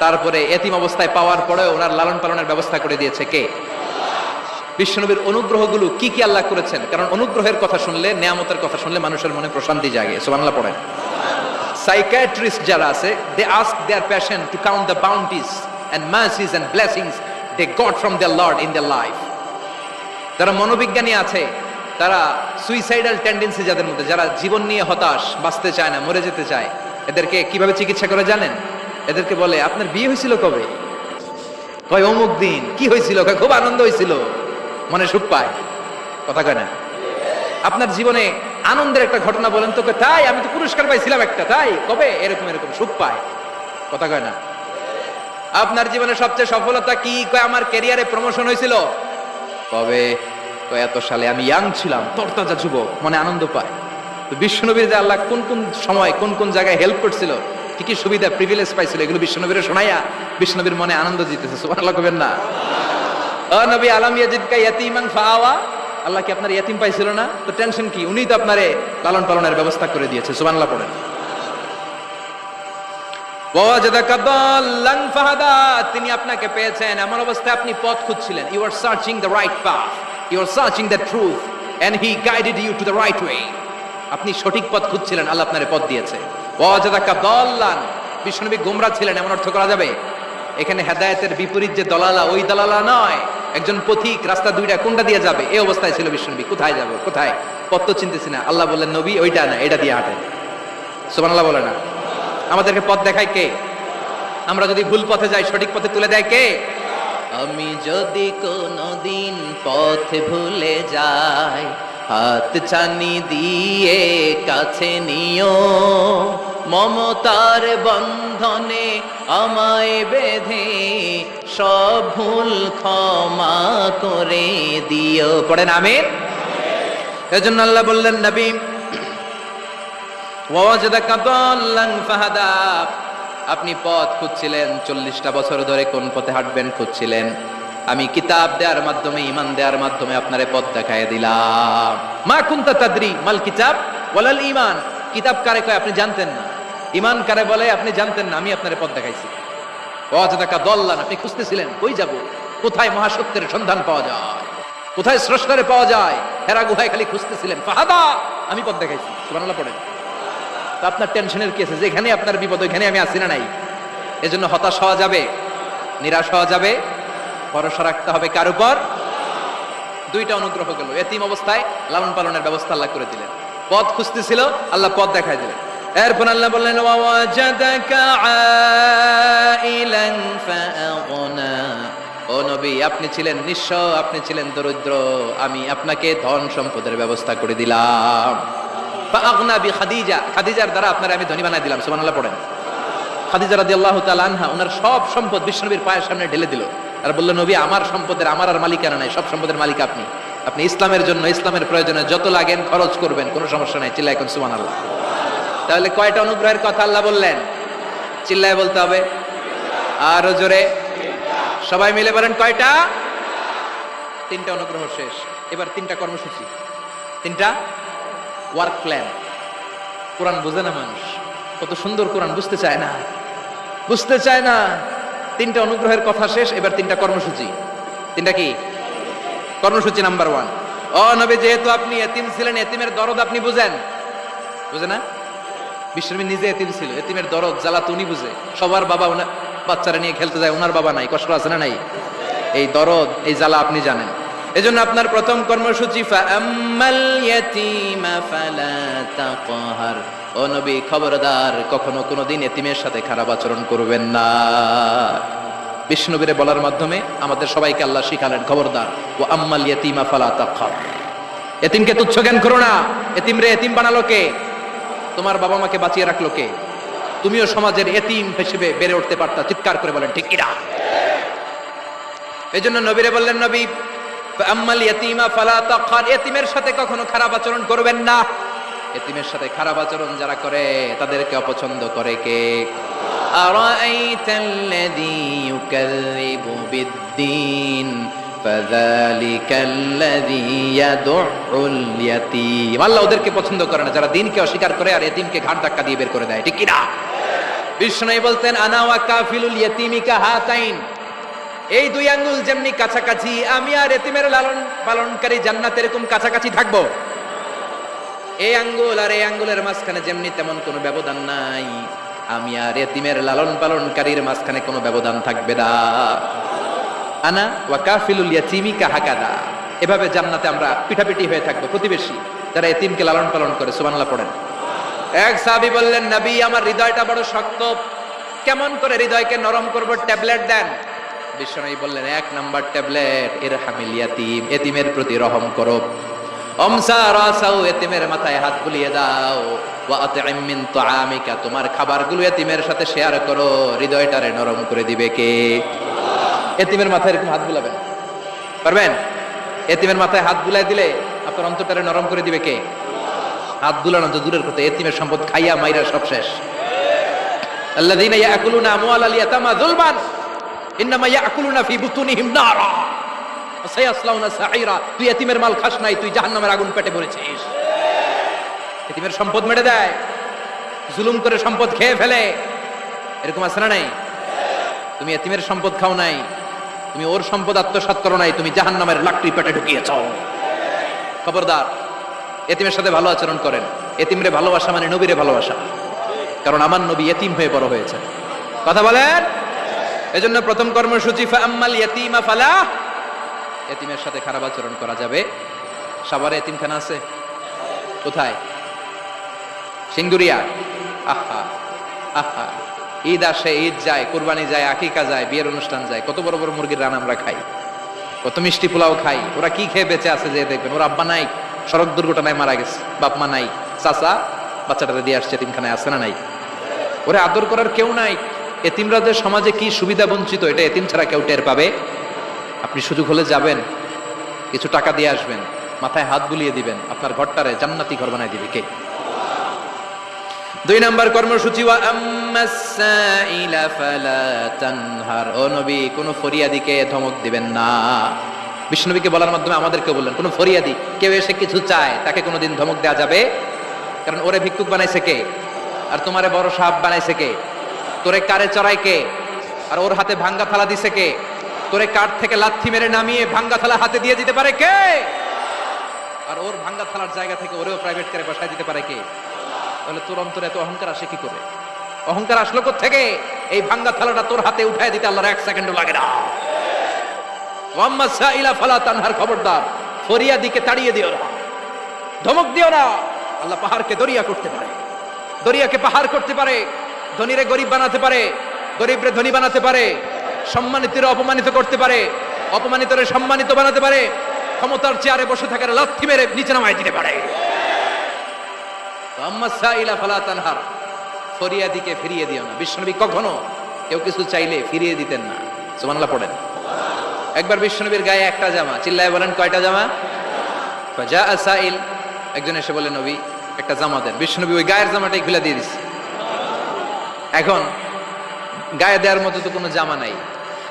তারপরে এতিম অবস্থায় পাওয়ার পরে ওনার লালন পালনের ব্যবস্থা করে দিয়েছে কে? বিশ্বনবীর অনুগ্রহগুলো কি কি আল্লাহ করেছেন, কারণ অনুগ্রহের কথা শুনলে, নিয়ামতের কথা শুনলে মানুষের মনে প্রশান্তি জাগে। সুবহানাল্লাহ। পড়েন। সাইকিয়াট্রিস্ট যারা আছে, they ask their patient to count the bounties and mercies and blessings they got from their lord in their life. যারা মনোবিজ্ঞানী আছে, তারা সুইসাইডাল টেন্ডেন্সি যাদের মধ্যে, যারা জীবন নিয়ে হতাশ, বাঁচতে চায় না, মরে যেতে চায়, এদেরকে কিভাবে চিকিৎসা করে জানেন? এদেরকে বলে, আপনার বিয়ে হয়েছিল কবে? কয় অমুক দিন। কি হয়েছিল? খুব আনন্দ হয়েছিল। মনে সুখ পায়। কথা কয় না? আপনার জীবনে আনন্দের একটা ঘটনা বলেন তো। তাই, আমি তো পুরস্কার পাইছিলাম একটা। তাই, কবে? এরকম এরকম সুখ পায়। কথা কয় না? আপনার জীবনে সবচেয়ে সফলতা কি? কয় আমার ক্যারিয়ারে প্রমোশন হয়েছিল। কবে? কয় এত সালে, আমি ইয়াং ছিলাম, তরতাজা যুবক, মনে আনন্দ পায়। তো বিশ্বনবীর যে আল্লাহ কোন কোন সময় কোন কোন জায়গায় হেল্প করছিল, কি কি সুবিধা প্রিভিলেজ পাইছিল, এগুলো বিশ্বনবীর শোনাইয়া বিশ্বনবীর মনে আনন্দ দিতেছে। সুবহানাল্লাহ কবেন না? ও নবী, আলাম ইয়াজিদকা ইয়াতীমান ফাআওয়া, আল্লাহ কি আপনার ইয়াতীম পাইছিল না? তো টেনশন কি? উনি তো আপনারে লালন পালনের ব্যবস্থা করে দিয়েছে। সুবহানাল্লাহ। পড়েন। ওয়াজাদাকা দাল্লান ফাহাদা, তিনি আপনাকে পেয়েছেন এমন অবস্থায় আপনি পথ খুঁজছিলেন। You are searching the right path, you are searching the truth and he guided you to the right way. আপনি সঠিক পথ খুঁজছিলেন, আল্লাহ আপনারে পথ দিয়েছে। ওয়াজাদাকা দাল্লান, বিশ্বনবী গোমরা ছিলেন এমন অর্থ করা যাবে? এখানে হেদায়েতের বিপরীত যে দলালা, ওই দলালা নয়। একজন পথিক, রাস্তা দুইটা, কোনটা দিয়ে যাবে এই অবস্থায় ছিল বিশ্বনবী। কোথায় যাবে, কোথায়? পথ তো চিনতেছি না। আল্লাহ বললেন, নবী ওইটা না, এটা দিয়ে হাঁটেন। সুবহানাল্লাহ বলে না? আমাদেরকে পথ দেখায় কে? আমরা যদি ভুল পথে যাই, সঠিক পথে তুলে দেয় কে? আমি যদি কোনদিন পথ ভুলে যাই, হাত ছানি দিয়ে কাছে নিও, মমতার বন্ধনে আমায় বেঁধে সব ভুল ক্ষমা করে দিও। পড়েন আমিন। এজন্য আল্লাহ বললেন, নবী ওয়াজাদাকা দাল্লান ফাহাদা, আপনি পথ খুঁজছিলেন 40টা বছর ধরে, কোন পথে হাঁটবেন খুঁজছিলেন। আমি কিতাব দেওয়ার মাধ্যমে, ঈমান দেওয়ার মাধ্যমে আপনারে পথ দেখায় দিলাম। মা কুনতা তাদরি মাল কিতাব ওয়ালাল ঈমান, কিতাব কারে কয় আপনি জানতেন না, ঈমান কারে বলে আপনি জানতেন না, আমি আপনারে পথ দেখাইছি। ওয়াজাদাকা দাল্লান, আপনি খুঁজতেছিলেন কই যাব, কোথায় মহাসত্যের সন্ধান পাওয়া যায়, কোথায় স্রষ্টারে পাওয়া যায়, হেরা গুহায় খালি খুঁজতেছিলেন। ফাহাদা, আমি পথ দেখাইছি। সুবহানাল্লাহ। পড়েন। তা আপনার টেনশনের কি আছে? যেখানে আপনার বিপদ ওইখানে আমি আছি না নাই? এজন্য হতাশ হওয়া যাবে, নিরাশ হওয়া যাবে, ভরসা রাখতে হবে কার উপর? দুইটা অনুগ্রহ গেল। এতিম অবস্থায় লালন পালনের ব্যবস্থা আল্লাহ করে দিলেন। পথ খুঁজতেছিল, আল্লাহ পথ দেখায় দিলেন। এরপর আল্লাহ বললেন, ওয়াজাদাকা আইলান ফাআগনা, ও নবী আপনি ছিলেন নিঃস্ব, আপনি ছিলেন দরিদ্র, আমি আপনাকে ধন সম্পদের ব্যবস্থা করে দিলাম। ফাআগনা বিখাদিজা, খাদিজার দ্বারা আপনারে আমি ধনী বানাই দিলাম। সুবহানাল্লাহ। পড়েন। খাদিজা রাদিয়াল্লাহু তাআলা আনহা ওনার সব সম্পদ বিশ্বনবীর পায়ের সামনে ঢেলে দিল আর বলল, নবী আমার সম্পদের আমার আর মালিকানা নাই, সব সম্পদের মালিক আপনি। আপনি ইসলামের জন্য, ইসলামের প্রয়োজনে যত লাগেন খরচ করবেন, কোনো সমস্যা নাই। চিল্লায় এখন সুবহানাল্লাহ। তাহলে কয়টা অনুগ্রহের কথা আল্লাহ বললেন? চিল্লায় বলতে হবে, আরো জোরে, সবাই মিলে বলেন কয়টা? 3টা অনুগ্রহ শেষ। এবার 3টা কর্মসূচি, 3টা ওয়ার্ক প্ল্যান। কোরআন বোঝে না মানুষ, কত সুন্দর কোরআন, বুঝতে চায় না, বুঝতে চায় না। 3টা অনুগ্রহের কথা শেষ, এবার 3টা কর্মসূচি। 3টা কি কর্মসূচি? নাম্বার 1, ও নবী যেহেতু আপনি এতিম ছিলেন, এতিমের দরদ আপনি বুঝেন। বুঝে না? বিশ্বনবী নিজে এতিম ছিল, এতিমের দরদ জ্বালা তো উনি বুঝে। সবার বাবা বাচ্চারা নিয়ে খেলতে যায়, ওনার বাবা নাই, কষ্ট আছে না নাই? এই দরদ, এই জ্বালা আপনি জানেন। এজন্য আপনার প্রথম কর্মসূচি ফাআম্মাল ইয়াতীমা ফালা তাকহার, ও নবী খবরদার কখনো কোনোদিন এতিমের সাথে খারাপ আচরণ করবেন না। বিষ্ণুবীরে বলার মাধ্যমে আমাদের সবাইকে আল্লাহ শিখালেন খবরদার ওয়া আম্মাল ইয়াতীমা ফালা তাকহার, এতিমকে তুচ্ছ জ্ঞান করো না। এতিমরে এতিম বানালো কে? তোমার বাবা মাকে বাঁচিয়ে রাখলো কে? তুমিও সমাজের এতিম হিসেবে বেড়ে উঠতে পারতা। চিৎকার করে বলেন ঠিক কিনা? এজন্য নবীরে বললেন নবী ফাআম্মাল ইয়াতীমা ফালা তাকহার, এতিমের সাথে কখনো খারাপ আচরণ করবেন না। এতিমের সাথে খারাপ আচরণ যারা করে তাদেরকে অপছন্দ করে কে? আরাআইতাল্লাযী ইউকাযযিবু বিদ্দীন ফাযালিকাল্লাযী ইয়াদউল ইয়াতীম, আল্লাহ ওদেরকে পছন্দ করে না যারা দ্বীনকে অস্বীকার করে আর এতিমকে ঘাট ধাক্কা দিয়ে বের করে দেয়। ঠিক কি না? বিষ্ণু বলতেন আনা ওয়া কাফিলুল ইয়াতীমি কাহাতাইন, এই দুই আঙ্গুল যেমনি কাছাকাছি, আমি আর এতিমের লালন পালনকারী জান্নাতে এরকম কাছাকাছি থাকবো। এই আঙ্গুল আর এই আঙ্গুলের মাঝখানে যেমনি তেমন কোনো ব্যবধান নাই, আমি আর এতিমের লালন পালনকারীর মাঝখানে কোনো ব্যবধান থাকবে না। আনা ওয়া কাফিলুল ইয়াতীমি কাহাকাদা, এভাবে জান্নাতে আমরা পিঠাপিঠি হয়ে থাকবো, প্রতিবেশী যারা এতিমকে লালন পালন করে। সুবহানাল্লাহ পড়েন। এক সাহাবী বললেন নবী আমার হৃদয়টা বড় শক্ত, কেমন করে হৃদয়কে নরম করব, ট্যাবলেট দেন। বিশ্বনবী বললেন এক নাম্বার ট্যাবলেট ইরহামিল ইয়াতীম, এতিমের প্রতি রহম করো। আমসা রাসাউ, এতিমের মাথায় হাত বুলিয়ে দাও। ওয়া আতইম মিন তুআমিকা, তোমার খাবারগুলো এতিমের সাথে শেয়ার করো, হৃদয়টারে নরম করে দিবে কে? এতিমের মাথায় এরকম হাত বুলাবেন, পারবেন? এতিমের মাথায় হাত বুলাই দিলে আপনার অন্তরটারে নরম করে দিবে কে? হাত বুলানো তো দূরের কথা, এতিমের সম্পদ খাইয়া মাইরা সব শেষ। আল্লাযীনা ইয়াকুলুনা আমওয়ালাল ইয়াতামা যুলমান ইন্নামা ইয়াকুলুনা ফি বুতুনিহিম নারা ওয়া সায়াসলাউনা সাঈরা, তুই এতিমের মাল খাস নাই, তুই জাহান্নামের আগুন পেটে ভরেছিস। এতিমের সম্পদ মেরে দেয়, জুলুম করে সম্পদ খেয়ে ফেলে, এরকম আছে না নাই? তুমি এতিমের সম্পদ খাও নাই, তুমি ওর সম্পদ আত্মসাৎ করো নাই, তুমি জাহান্নামের লাকড়ি পেটে ঢুকিয়েছ। খবরদার, এতিমের সাথে ভালো আচরণ করেন। এতিমরে ভালোবাসা মানে নবীরে ভালোবাসা, কারণ আমার নবী এতিম হয়ে বড় হয়েছে। কথা বলেন। এজন্য প্রথম কর্মসূচি ফাআম্মাল ইয়াতীমা ফালা, এতিমের সাথে খারাপ আচরণ করা যাবে। সাভারে এতিমখানা আছে? কোথায়? সিঙ্গুরিয়া। আহা আহা, ঈদ আসে, ঈদ যায়, কুরবানি যায়, আকিকা যায়, বিয়ের অনুষ্ঠান যায়, কত বড় বড় মুরগির রান আমরা খাই, কত মিষ্টি পোলাও খাই। ওরা কি খেয়ে বেঁচে আছে যে দেখবেন, ওর আব্বা নাই, সড়ক দুর্ঘটনায় মারা গেছে, বাপ মা নাই, চাচা বাচ্চাটারে দিয়ে আসছে, এতিমখানায় আছে না নাই? ওরে আদর করার কেউ নাই। এতিমরা যে সমাজে কি সুবিধা বঞ্চিত, এটা এতিম ছাড়া কেউ টের পাবে? আপনি সুযোগ হলে যাবেন, কিছু টাকা দিয়ে আসবেন, মাথায় হাত বুলিয়ে দিবেন, আপনার ঘরটারে জান্নাতি ঘর বানায় দিবে কে? দুই নাম্বার কর্মসূচি ওয়া আম্মাস সাইলা ফালা তানহার, ও নবী কোন ফরিয়াদিকে ধমক দিবেন না। বিষ্ণুনবীকে বলার মাধ্যমে আমাদেরকে বললেন কোন ফরিয়াদি, কেউ এসে কিছু চায়, তাকে কোনোদিন ধমক দেওয়া যাবে? কারণ ওরে ভিক্ষুক বানাইছে কে? আর তোমারে বড় সাপ বানাইছে কে? তোরে কারে চড়াই কে? আর ওর হাতে ভাঙ্গা থালা দিছে কে? তোরে কাঠ থেকে লাথি মেরে নামিয়ে ভাঙ্গা থালা হাতে দিয়ে দিতে পারে কে? আর ওর ভাঙ্গা থালার জায়গা থেকে ওরেও প্রাইভেট কারে বসায় দিতে পারে কে? তাহলে তোর অন্তরে এত অহংকার আসে কি করে? অহংকার আসলো কোত্থেকে? এই ভাঙ্গা থালাটা তোর হাতে উঠায় দিতে আল্লাহর এক সেকেন্ডও লাগে না। ওয়াম্মা সাইলা ফালা তানহার, খবরদার ফরিয়াদিকে তাড়িয়ে দিও না, ধমক দিও না। আল্লাহ পাহাড়কে দরিয়া করতে পারে, দরিয়াকে পাহাড় করতে পারে, ধনীরে গরিব বানাতে পারে, গরিবরে ধনী বানাতে পারে, সম্মানিতরে অপমানিত করতে পারে, অপমানিতরে সম্মানিত বানাতে পারে, ক্ষমতার চেয়ারে বসে থাকার লাথি মেরে নিচে নামায় দিতে পারে। আম্মা সাইলা ফালা তানহার, ফরিয়াদিকে ফিরিয়ে দিও না। বিশ্বনবী কখনো কেউ কিছু চাইলে ফিরিয়ে দিতেন না। সুবহানাল্লাহ পড়েন। একবার বিশ্বনবীর গায়ে একটা জামা, চিল্লায় বলেন কয়টা জামা? ফাজা সাইল, একজন এসে বলে নবী একটা জামা দেন। বিশ্বনবী ওই গায়ের জামাটাই খুলে দিয়ে দিচ্ছে। এখন গায়ে দেওয়ার মতো তো কোনো জামা নাই।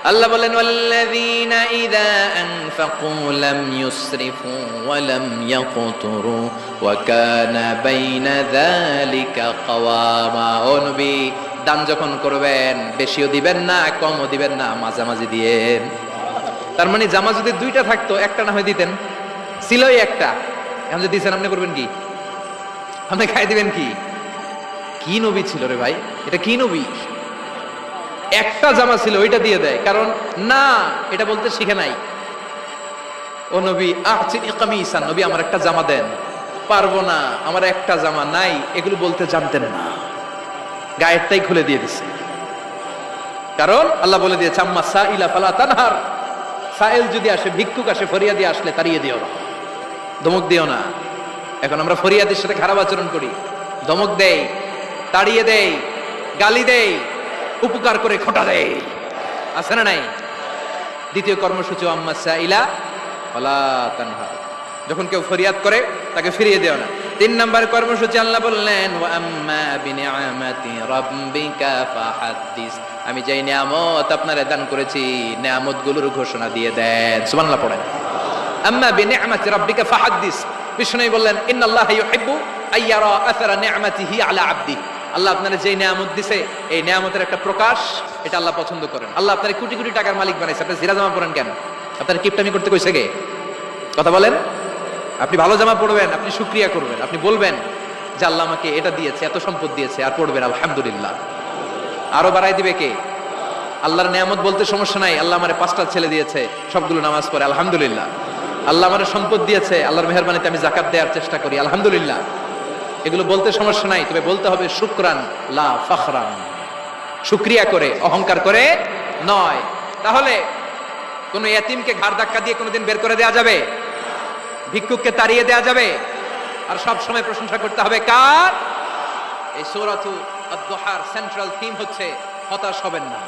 আল্লাহ বলেন ওয়াল্লাযীনা ইযা আনফাকু লাম ইউসরিফু ওয়া লাম ইয়াকতুরু ওয়া কানা বাইনা যালিকা কাওয়ামা, ও নবী দান যখন করবেন বেশিও দিবেন না, কমও দিবেন না, মাঝামাঝি দিয়েন। তার মানে জামা যদি দুইটা থাকতো, একটা না হয় দিতেন, ছিলই একটা, এখন যদি দিচ্ছেন আপনি করবেন কি? আপনি খাই দিবেন কি? কি নবী ছিল রে ভাই, এটা কি নবী? একটা জামা ছিল ওইটা দিয়ে দেয়, কারণ না এটা বলতে শিখে নাই। ও নবী আ'তিনি কামিসান, নবী আমার একটা জামা দেন। পারবো না, আমার একটা জামা নাই, এগুলো বলতে জানতেন না, গায়েরটাই খুলে দিয়ে দিছে। কারণ আল্লাহ বলে দিয়েছে আম্মা সাইলা ফালা তানহার, সাইল যদি আসে, ভিক্ষুক আসে, ফরিয়াদি আসলে তাড়িয়ে দিও না, ধমক দিও না। এখন আমরা ফরিয়াদির সাথে খারাপ আচরণ করি, ধমক দেই, তাড়িয়ে দেই, গালি দেই, উপকার করে খোটা দেই, আছে না নাই? দ্বিতীয় কর্মসূচি আম্মা সাইলা ফালা তানহার, যখন কেউ ফরিয়াদ করে তাকে ফিরিয়ে দেও না। 3 নম্বর কর্মসূচি আল্লাহ বললেন ওয়া আম্মা বিনিআমাতি রাব্বিকা ফাহাদ্দিস, আমি যেই নিয়ামত আপনারে দান করেছি নিয়ামতগুলোর ঘোষণা দিয়ে দেন। সুবহানাল্লাহ পড়েন। আম্মা বিনিআমাতি রাব্বিকা ফাহাদ্দিস, বিষ্ণু বললেন ইন্নাল্লাহা ইউহিব্বু আইয়ারা আসারা নিআমাতিহি আলা আবদি, আল্লাহ আপনারে যেই নিয়ামত দিছে এই নিয়ামতের একটা প্রকাশ, এটা আল্লাহ পছন্দ করেন। আল্লাহ আপনারে কোটি কোটি টাকার মালিক বানাইছে, আপনি জিরা জামা পরেন কেন? আপনার কিপটামি করতে কইছে কে? কথা বলেন। আপনি ভালো জামা পরবেন, আপনি শুকরিয়া করবেন, আপনি বলবেন যে আল্লাহ আমাকে এটা দিয়েছে, এত সম্পদ দিয়েছে, আর পড়বেন আলহামদুলিল্লাহ। আরো বাড়াই দিবে কে? আল্লাহর নিয়ামত বলতে সমস্যা নাই, আল্লাহ আমারে 5টা ছেলে দিয়েছে, সবগুলো নামাজ পড়ে আলহামদুলিল্লাহ। আল্লাহ আমারে সম্পদ দিয়েছে, আল্লাহর মেহেরবানিতে আমি যাকাত দেওয়ার চেষ্টা করি আলহামদুলিল্লাহ। এগুলো বলতে সমস্যা নাই, তবে বলতে হবে শুকরান লা ফখরান, শুকরিয়া করে, অহংকার করে নয়। তাহলে কোন ইয়াতিমকে ঘাড় ধাক্কা দিয়ে কোনোদিন বের করে দেওয়া যাবে? ভিক্ষুককে তাড়িয়ে দেওয়া যাবে? আর সব সময় প্রশংসা করতে হবে কার? এই সূরাতু আদ-দুহার সেন্ট্রাল থিম হচ্ছে হতাশ হবেন না।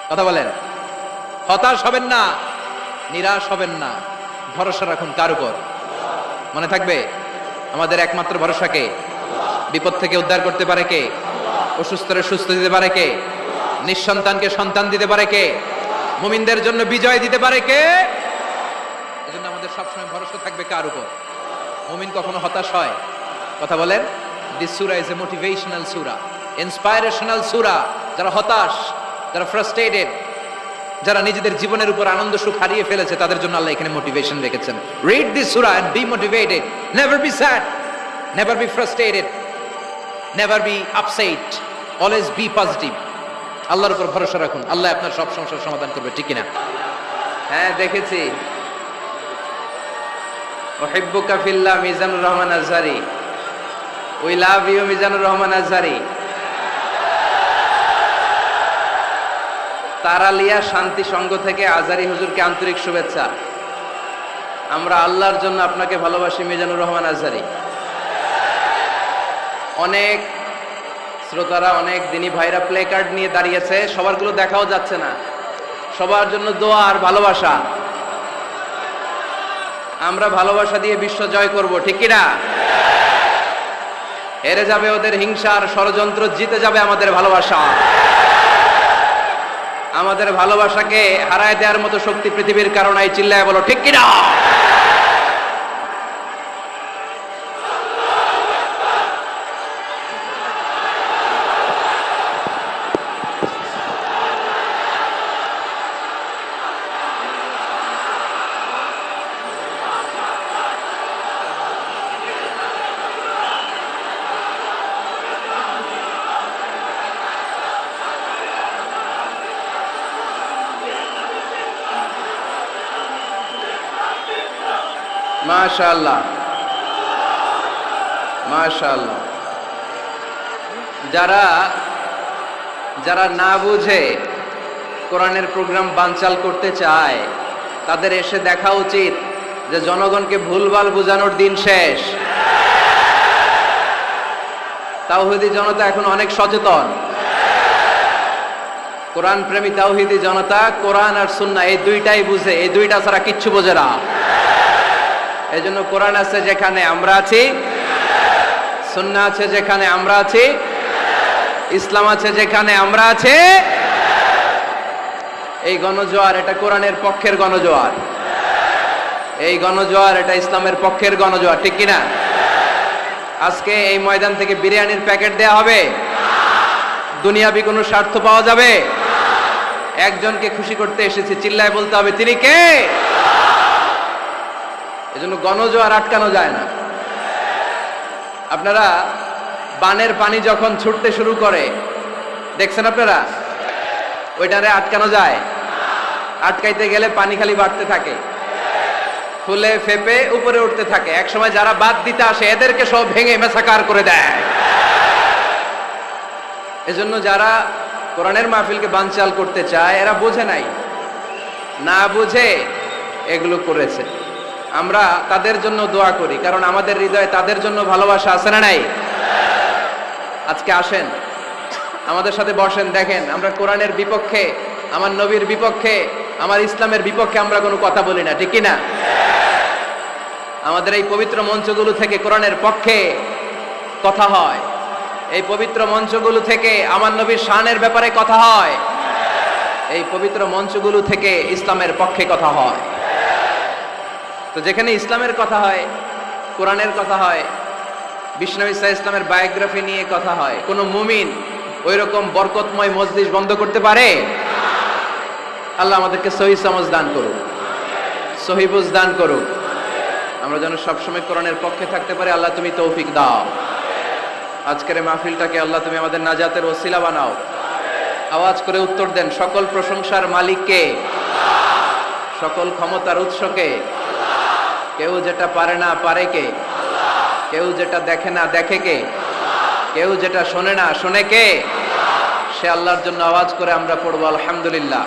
কথা বলেন, হতাশ হবেন না, নিরাশ হবেন না, ভরসা রাখুন কার উপর? মনে থাকবে আমাদের একমাত্র ভরসা কে? বিপদ থেকে উদ্ধার করতে পারে কে? অসুস্থরে সুস্থ দিতে পারে কে? নিঃসন্তানকে সন্তান দিতে পারে কে? মুমিনদের জন্য বিজয় দিতে পারে কে? এজন্য আমাদের সবসময় ভরসা থাকবে কার উপর? মুমিন কখনো হতাশ হয়? কথা বলেন। দিস সূরা ইজ এ মোটিভেশনাল সূরা, ইন্সপাইরেশনাল সূরা। যারা হতাশ, যারা ফ্রাস্ট্রেটেড, যারা নিজেদের জীবনের উপর আনন্দ সুখ হারিয়ে ফেলেছে, তাদের জন্য আল্লাহ এখানে মোটিভেশন রেখেছেন। রিড দিস সূরা and be motivated, never be sad, never be frustrated, never be upset, always be positive. আল্লাহর উপর ভরসা রাখুন, আল্লাহ আপনার সব সমস্যার সমাধান করবে, ঠিক কিনা? হ্যাঁ, দেখেছি। উহিব্বুকা ফিল্লাহ, Mizanur Rahman Azhari. We love you, Mizanur Rahman Azhari. Taralia Shanti Sangha থেকে আজহারি হুজুরকে আন্তরিক শুভেচ্ছা। আমরা আল্লাহর জন্য আপনাকে ভালোবাসি মিজানুর রহমান আজহারি। অনেক শ্রোতারা, অনেক দিনী ভাইরা প্লে কার্ড নিয়ে দাঁড়িয়েছে, সবারগুলো দেখাও যাচ্ছে না। সবার জন্য দোয়া আর ভালোবাসা। আমরা ভালোবাসা দিয়ে বিশ্ব জয় করব, ঠিক কিনা? হেরে যাবে ওদের হিংসার ষড়যন্ত্র, জিতে যাবে আমাদের ভালোবাসা। আমাদের ভালোবাসাকে হারায় দেওয়ার মতো শক্তি পৃথিবীর কারণে, চিল্লায় বলো ঠিক কিনা? মাশাআল্লাহ, মাশাআল্লাহ। যারা যারা না বুঝে কোরআনের প্রোগ্রাম বানচাল করতে চায়, তাদের এসে দেখা উচিত যে জনগণকে ভুলভাল বোঝানোর দিন শেষ। তাওহীদি জনতা এখন অনেক সচেতন। কোরআন প্রেমী তাওহীদি জনতা কোরআন আর সুন্নাহ এই দুইটাই বুঝে, এই দুইটা ছাড়া কিচ্ছু বোঝে না। এই জন্য কোরআন আছে যেখানে আমরা আছি, সুন্নাহ আছে যেখানে আমরা আছি, ইসলাম আছে যেখানে আমরা আছি। এই গণজোয়ার এটা কোরআনের পক্ষের গণজোয়ার, এই গণজোয়ার এটা ইসলামের পক্ষের গণজোয়ার, ঠিক কিনা? আজকে এই ময়দান থেকে বিরিয়ানির প্যাকেট দেয়া হবে? দুনিয়াবি কোনো স্বার্থ পাওয়া যাবে? একজনকে খুশি করতে এসেছি, চিল্লায় বলতে হবে তিনি কে? এজন্য গণজোয়ার আটকানো যায় না। আপনারা বানের পানি যখন ছুটতে শুরু করে দেখছেন আপনারা? ওইটারে আটকানো যায়? আটকাইতে গেলে পানি খালি বাড়তে থাকে, ফুলে ফেপে উপরে উঠতে থাকে। এক সময় যারা বাদ দিতে আসে এদেরকে সব ভেঙে মেসাকার করে দেয়। এজন্য যারা কোরআনের মাহফিলকে বানচাল করতে চায় এরা বোঝে নাই, না বুঝে এগুলো করেছে। আমরা তাদের জন্য দোয়া করি, কারণ আমাদের হৃদয়ে তাদের জন্য ভালোবাসা আছে না নাই? আজকে আসেন, আমাদের সাথে বসেন, দেখেন আমরা কোরআনের বিপক্ষে, আমার নবীর বিপক্ষে, আমার ইসলামের বিপক্ষে আমরা কোনো কথা বলি না, ঠিক কি না? আমাদের এই পবিত্র মঞ্চগুলো থেকে কোরআনের পক্ষে কথা হয়, এই পবিত্র মঞ্চগুলো থেকে আমার নবীর শানের ব্যাপারে কথা হয়, এই পবিত্র মঞ্চগুলো থেকে ইসলামের পক্ষে কথা হয়। তো যেখানে ইসলামের কথা হয়, কোরআনের কথা হয়, বিষ্ণু ইসা ইসলামের বায়োগ্রাফি নিয়ে কথা হয়, কোন মুমিন ওই রকম বরকতময় মজলিস বন্ধ করতে পারে? আল্লাহ আমাদেরকে সহি সমঝ দান করুক, সহি বুঝ দান করুক, আমরা যেন সবসময় কোরআনের পক্ষে থাকতে পারি। আল্লাহ তুমি তৌফিক দাও। আজকের মাহফিলটাকে আল্লাহ তুমি আমাদের নাজাতের ওসিলা বানাও। আওয়াজ করে উত্তর দেন, সকল প্রশংসার মালিককে, সকল ক্ষমতার উৎসকে, কেউ যেটা পারে না পারে কে, কেউ যেটা দেখে না দেখে কে, কেউ যেটা শোনে না শোনে কে, সে আল্লাহর জন্য আওয়াজ করে আমরা পড়বো আলহামদুলিল্লাহ।